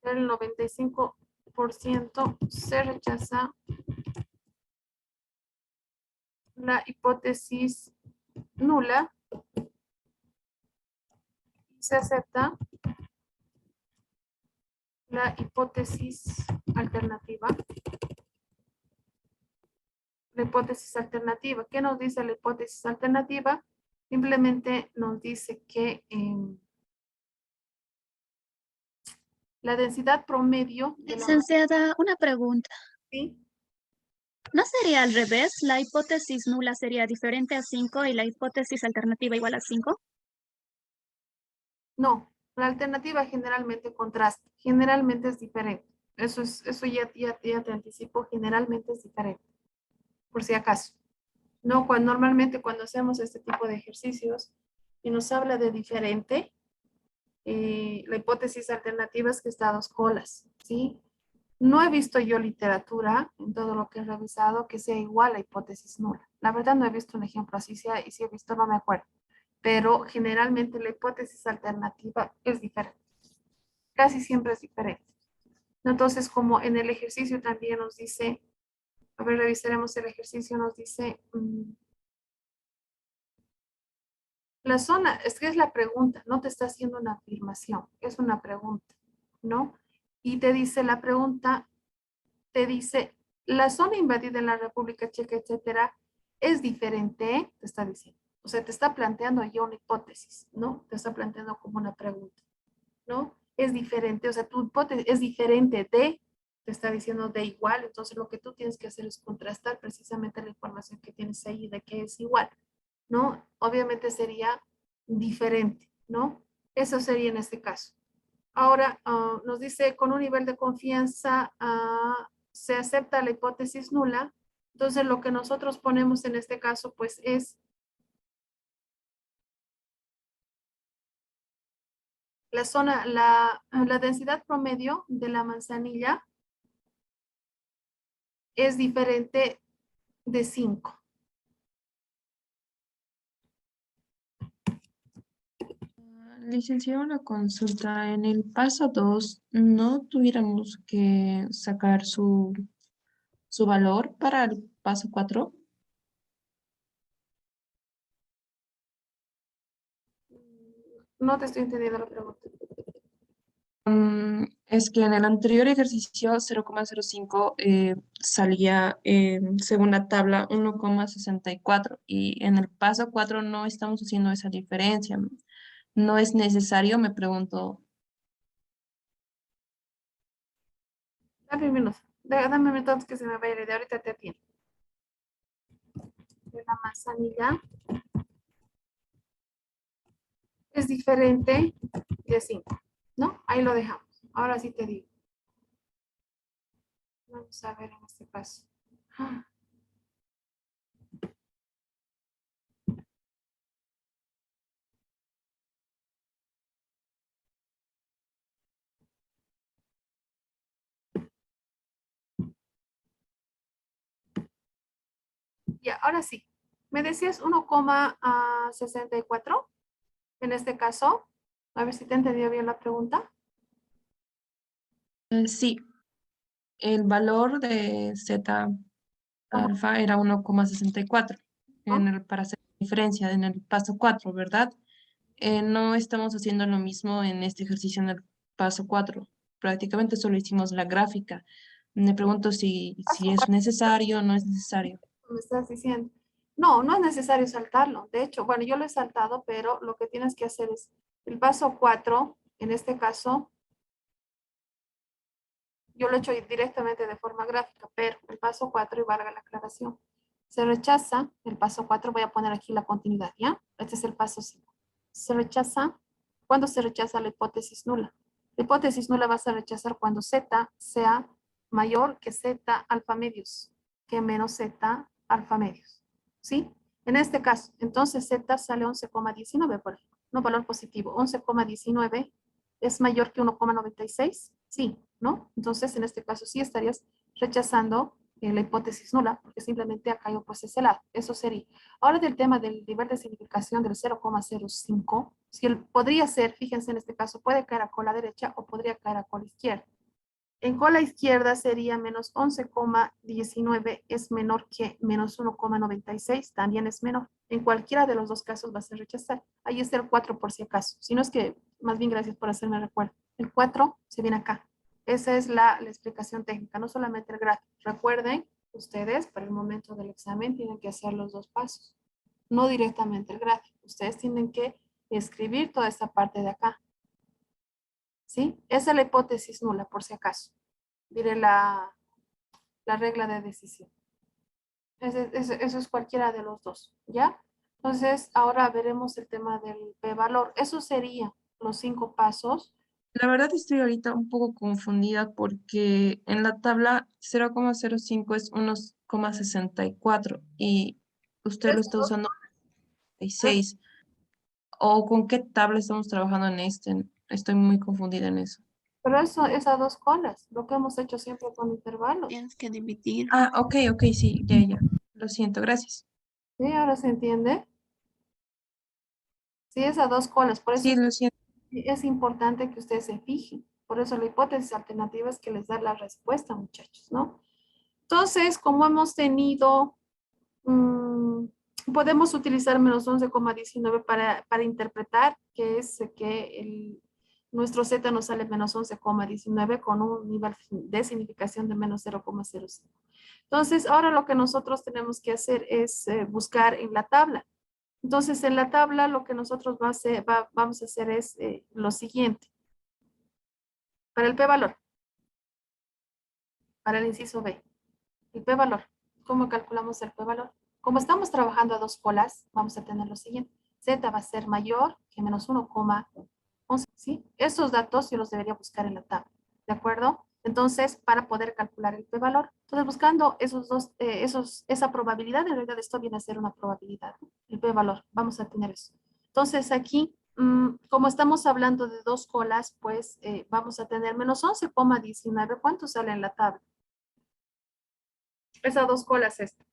Speaker 1: del 95% se rechaza la hipótesis nula. Se acepta la hipótesis alternativa. La hipótesis alternativa. ¿Qué nos dice la hipótesis alternativa? Simplemente nos dice que la densidad promedio de la...
Speaker 7: Licenciada, una pregunta.
Speaker 1: ¿Sí?
Speaker 7: ¿No sería al revés? ¿La hipótesis nula sería diferente a 5 y la hipótesis alternativa igual a 5?
Speaker 1: No, la alternativa generalmente contrasta, generalmente es diferente. Eso ya te anticipo, generalmente es diferente, por si acaso. No, normalmente cuando hacemos este tipo de ejercicios y nos habla de diferente, la hipótesis alternativa es que está a dos colas, ¿sí? No he visto yo literatura en todo lo que he revisado que sea igual a hipótesis nula. La verdad no he visto un ejemplo así, y si he visto no me acuerdo. Pero generalmente la hipótesis alternativa es diferente. Casi siempre es diferente. Entonces, como en el ejercicio también nos dice, a ver, revisaremos el ejercicio, nos dice, la zona, es que es la pregunta, no te está haciendo una afirmación, es una pregunta, ¿no? Y te dice la pregunta, te dice, la zona invadida en la República Checa, etcétera, es diferente, te está diciendo. O sea, te está planteando ya una hipótesis, ¿no? Te está planteando como una pregunta, ¿no? Es diferente, o sea, tu hipótesis es diferente de, te está diciendo de igual, entonces lo que tú tienes que hacer es contrastar precisamente la información que tienes ahí de que es igual, ¿no? Obviamente sería diferente, ¿no? Eso sería en este caso. Ahora nos dice con un nivel de confianza se acepta la hipótesis nula. Entonces lo que nosotros ponemos en este caso pues es la zona, la densidad promedio de la manzanilla es diferente de 5.
Speaker 8: Licenciado, una consulta. En el paso 2, ¿no tuviéramos que sacar su valor para el paso 4?
Speaker 1: No te estoy entendiendo la pregunta.
Speaker 8: Es que en el anterior ejercicio 0,05 salía según la tabla 1,64 y en el paso 4 no estamos haciendo esa diferencia. ¿No es necesario? Me pregunto.
Speaker 1: Dame un minuto. Dame un minuto antes que se me vaya la idea. Ahorita te atiendo. De la manzanilla es diferente de 5, ¿no? Ahí lo dejamos. Ahora sí te digo. Vamos a ver en este caso. Ya, ahora sí. Me decías 1,64 en este caso. A ver si te entendido bien la pregunta.
Speaker 8: Sí, el valor de Z
Speaker 1: Ajá.
Speaker 8: alfa era 1,64 para hacer diferencia en el paso 4, ¿verdad? No estamos haciendo lo mismo en este ejercicio en el paso 4. Prácticamente solo hicimos la gráfica. Me pregunto si es necesario o no es necesario.
Speaker 1: Me estás diciendo. No, no es necesario saltarlo. De hecho, bueno, yo lo he saltado, pero lo que tienes que hacer es el paso 4, en este caso, yo lo he hecho directamente de forma gráfica, pero el paso 4, y valga la aclaración, se rechaza el paso 4, voy a poner aquí la continuidad, ¿ya? Este es el paso 5. Se rechaza, ¿cuándo se rechaza la hipótesis nula? La hipótesis nula vas a rechazar cuando Z sea mayor que Z alfa medios, que menos Z alfa medios, ¿sí? En este caso, entonces Z sale 11,19, por ejemplo, no valor positivo, 11,19 es mayor que 1,96, sí, ¿no? Entonces, en este caso sí estarías rechazando la hipótesis nula, porque simplemente ha caído pues ese lado. Eso sería. Ahora del tema del nivel de significación del 0,05, si él podría ser, fíjense en este caso, puede caer a cola derecha o podría caer a cola izquierda. En cola izquierda sería menos 11,19 es menor que menos 1,96, también es menor. En cualquiera de los dos casos vas a rechazar. Ahí está el 4 por si acaso. Si no es que, más bien gracias por hacerme recuerdo. El 4 se viene acá. Esa es la explicación técnica, no solamente el gráfico. Recuerden, ustedes para el momento del examen tienen que hacer los dos pasos. No directamente el gráfico. Ustedes tienen que escribir toda esta parte de acá. ¿Sí? Esa es la hipótesis nula, por si acaso. Diré la regla de decisión. Eso es cualquiera de los dos, ¿ya? Entonces, ahora veremos el tema del p-valor. Eso sería los 5 pasos
Speaker 8: La verdad estoy ahorita un poco confundida porque en la tabla 0,05 es 1,64 y usted lo está usando 66. ¿O con qué tabla estamos trabajando en este? Estoy muy confundida en eso.
Speaker 1: Pero eso es a dos colas, lo que hemos hecho siempre con intervalos.
Speaker 2: Tienes que dividir.
Speaker 8: Ah, ok, sí, ya. Lo siento, gracias.
Speaker 1: ¿Sí? ¿Ahora se entiende? Sí, es a dos colas, por eso
Speaker 8: Sí, lo siento.
Speaker 1: es importante que ustedes se fijen. Por eso la hipótesis alternativa es que les da la respuesta, muchachos, ¿no? Entonces, como hemos tenido, podemos utilizar menos 11,19 para interpretar que es que nuestro z nos sale menos 11,19 con un nivel de significación de menos 0,05. Entonces, ahora lo que nosotros tenemos que hacer es buscar en la tabla. Entonces, en la tabla lo que nosotros vamos a hacer es lo siguiente. Para el p-valor, para el inciso B, el p-valor. ¿Cómo calculamos el p-valor? Como estamos trabajando a dos colas, vamos a tener lo siguiente. Z va a ser mayor que menos 1,11, ¿sí? Estos datos yo los debería buscar en la tabla, ¿de acuerdo? Entonces, para poder calcular el p-valor. Entonces, buscando esa probabilidad, en realidad esto viene a ser una probabilidad, ¿no? El p-valor, vamos a tener eso. Entonces, aquí, como estamos hablando de dos colas, pues vamos a tener menos 11,19. ¿Cuánto sale en la tabla? Esas dos colas esta.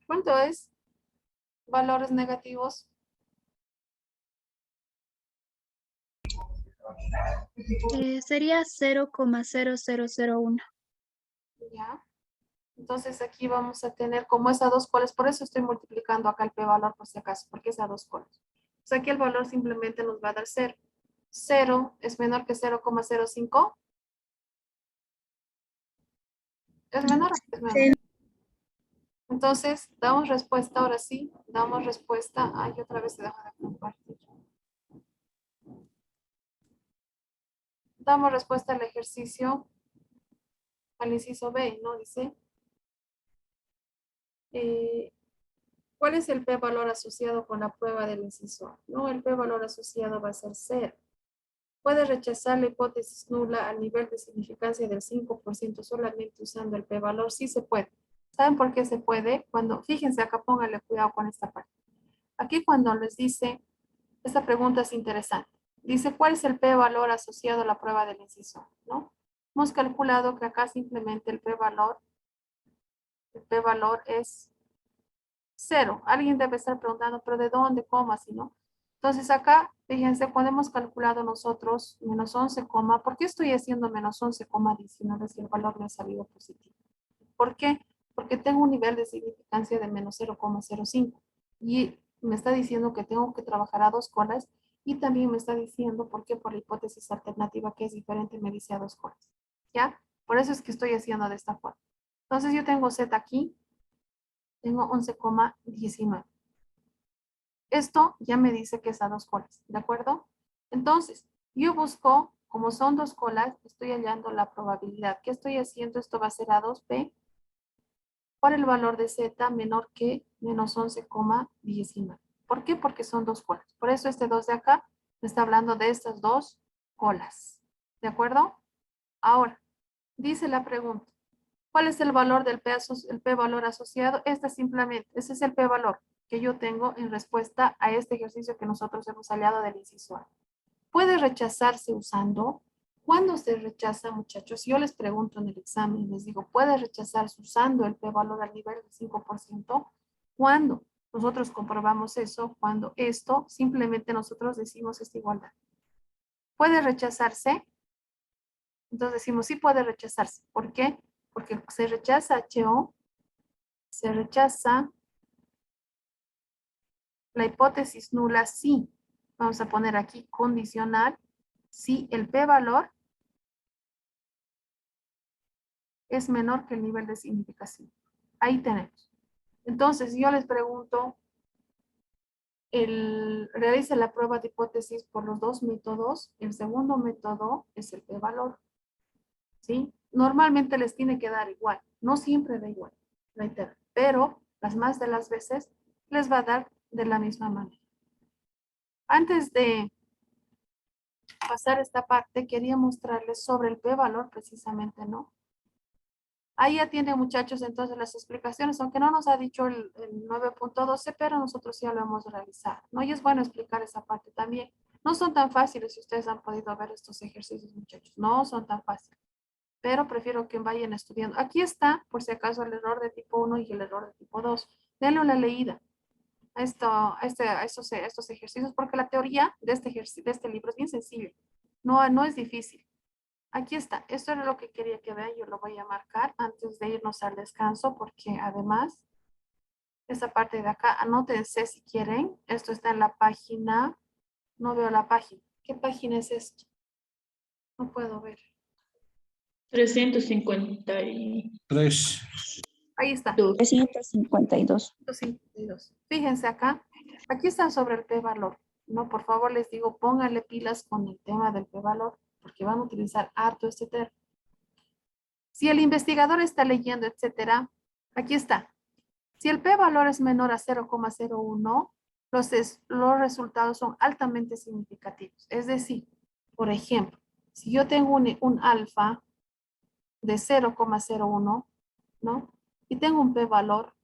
Speaker 1: ¿Cuánto es? Valores negativos.
Speaker 7: Sería 0,0001.
Speaker 1: Ya. Entonces aquí vamos a tener como esas dos colas, por eso estoy multiplicando acá el p-valor por si acaso, porque es a dos colas. O sea, aquí el valor simplemente nos va a dar 0. 0 es menor que 0,05. ¿Es menor o es menor? Entonces, damos respuesta, ahora sí, damos respuesta. Ay, otra vez se deja de compartir. Damos respuesta al ejercicio, al inciso B, ¿no? Dice, ¿cuál es el p-valor asociado con la prueba del inciso A? No, el p-valor asociado va a ser 0. Puede rechazar la hipótesis nula al nivel de significancia del 5% solamente usando el p-valor. Sí se puede. ¿Saben por qué se puede? Cuando, fíjense acá, pónganle cuidado con esta parte. Aquí cuando les dice, esta pregunta es interesante. Dice, ¿cuál es el p-valor asociado a la prueba del inciso? ¿No? Hemos calculado que acá simplemente el p-valor es 0. Alguien debe estar preguntando, ¿pero de dónde? ¿Cómo? Así, ¿no? Entonces acá, fíjense, cuando hemos calculado nosotros menos 11, ¿por qué estoy haciendo menos 11,19 si el valor me ha salido positivo? ¿Por qué? Porque tengo un nivel de significancia de menos 0,05 y me está diciendo que tengo que trabajar a dos colas y también me está diciendo, ¿por qué? Por la hipótesis alternativa que es diferente, me dice a dos colas. ¿Ya? Por eso es que estoy haciendo de esta forma. Entonces yo tengo Z aquí, tengo 11,19. Esto ya me dice que es a dos colas, ¿de acuerdo? Entonces, yo busco, como son dos colas, estoy hallando la probabilidad. ¿Qué estoy haciendo? Esto va a ser a 2p por el valor de z menor que menos 11,19. ¿Por qué? Porque son dos colas. Por eso este 2 de acá me está hablando de estas dos colas. ¿De acuerdo? Ahora, dice la pregunta. ¿Cuál es el valor del p-valor asociado? Ese es el p-valor que yo tengo en respuesta a este ejercicio que nosotros hemos hallado del inciso A. ¿Puede rechazarse usando? ¿Cuándo se rechaza, muchachos? Yo les pregunto en el examen, les digo, ¿puede rechazarse usando el p-valor al nivel del 5%? ¿Cuándo? Nosotros comprobamos eso cuando esto, simplemente nosotros decimos esta igualdad. ¿Puede rechazarse? Entonces decimos, sí puede rechazarse. ¿Por qué? Porque se rechaza HO, se rechaza la hipótesis nula sí. Vamos a poner aquí condicional, si el p-valor es menor que el nivel de significación. Ahí tenemos. Entonces, yo les pregunto, realice la prueba de hipótesis por los dos métodos. El segundo método es el p-valor. ¿Sí? normalmente les tiene que dar igual. No siempre da igual, reitero, pero las más de las veces les va a dar de la misma manera. Antes de pasar esta parte, quería mostrarles sobre el p-valor precisamente, ¿no? Ahí ya tienen, muchachos, entonces las explicaciones, aunque no nos ha dicho el 9.12, pero nosotros ya lo hemos realizado, ¿no? Y es bueno explicar esa parte también. No son tan fáciles, si ustedes han podido ver estos ejercicios, muchachos. No son tan fáciles, pero prefiero que vayan estudiando. Aquí está, por si acaso, el error de tipo 1 y el error de tipo 2. Denle una leída a estos ejercicios, porque la teoría de este libro es bien sencilla. No es difícil. Aquí está. Esto era lo que quería que vean. Yo lo voy a marcar antes de irnos al descanso, porque además, esta parte de acá, anótense si quieren. Esto está en la página. No veo la página. ¿Qué página es esto? No puedo ver.
Speaker 9: 352.
Speaker 1: Ahí está.
Speaker 7: 352.
Speaker 1: 252. Fíjense acá. Aquí está sobre el p-valor. No, por favor, les digo, pónganle pilas con el tema del p-valor, porque van a utilizar harto este término. Si el investigador está leyendo, etcétera, aquí está. Si el p-valor es menor a 0,01, los resultados son altamente significativos. Es decir, por ejemplo, si yo tengo un alfa de 0,01, ¿no? Y tengo un p-valor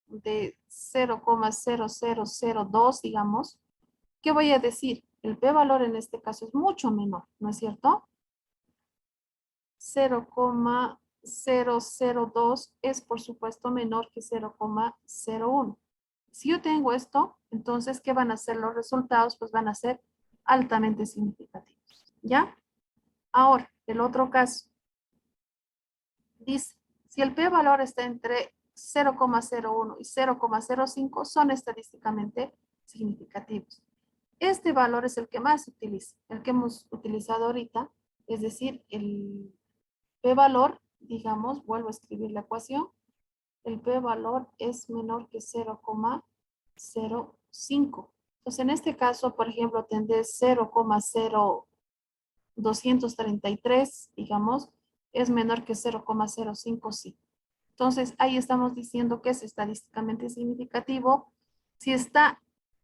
Speaker 1: de 0,0002, digamos, ¿qué voy a decir? El p-valor en este caso es mucho menor, ¿no es cierto? 0,002 es por supuesto menor que 0,01. Si yo tengo esto, entonces, ¿qué van a ser los resultados? Pues van a ser altamente significativos, ¿ya? Ahora, el otro caso. Dice, si el p-valor está entre 0,01 y 0,05, son estadísticamente significativos. Este valor es el que más se utiliza, el que hemos utilizado ahorita, es decir, el p-valor, digamos, vuelvo a escribir la ecuación, el p-valor es menor que 0,05. Entonces, en este caso, por ejemplo, tendré 0,0233, digamos, es menor que 0,05, sí. Entonces, ahí estamos diciendo que es estadísticamente significativo. Si está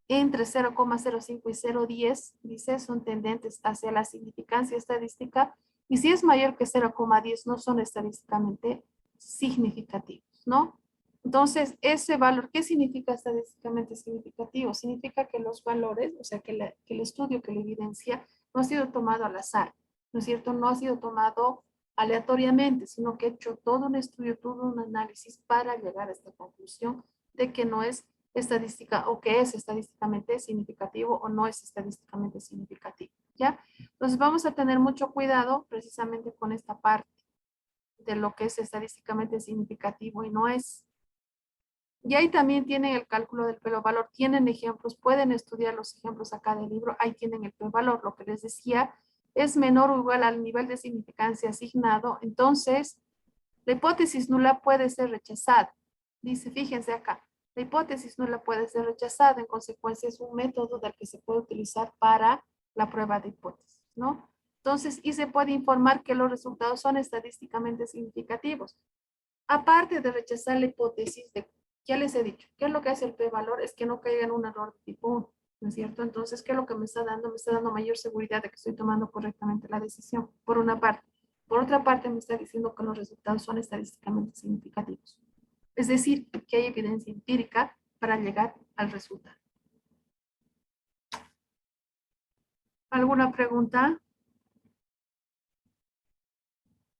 Speaker 1: entre 0,05 y 0,10, dice, son tendentes hacia la significancia estadística. Y si es mayor que 0,10, no son estadísticamente significativos, ¿no? Entonces, ese valor, ¿qué significa estadísticamente significativo? Significa que los valores, o sea, que el estudio que lo evidencia no ha sido tomado al azar, ¿no es cierto? No ha sido tomado aleatoriamente, sino que he hecho todo un estudio, todo un análisis para llegar a esta conclusión de que no es estadística o que es estadísticamente significativo o no es estadísticamente significativo, ¿ya? Entonces vamos a tener mucho cuidado precisamente con esta parte de lo que es estadísticamente significativo y no es. Y ahí también tienen el cálculo del p-valor, tienen ejemplos, pueden estudiar los ejemplos acá del libro, ahí tienen el p-valor, lo que les decía, es menor o igual al nivel de significancia asignado, entonces la hipótesis nula puede ser rechazada. Dice, fíjense acá, la hipótesis nula puede ser rechazada, en consecuencia es un método del que se puede utilizar para la prueba de hipótesis, ¿no? Entonces, y se puede informar que los resultados son estadísticamente significativos. Aparte de rechazar la hipótesis de, ya les he dicho, ¿qué es lo que hace el p-valor? Es que no caiga en un error de tipo 1, ¿no es cierto? Entonces, ¿qué es lo que me está dando? Me está dando mayor seguridad de que estoy tomando correctamente la decisión, por una parte. Por otra parte, me está diciendo que los resultados son estadísticamente significativos. Es decir, que hay evidencia empírica para llegar al resultado. ¿Alguna pregunta?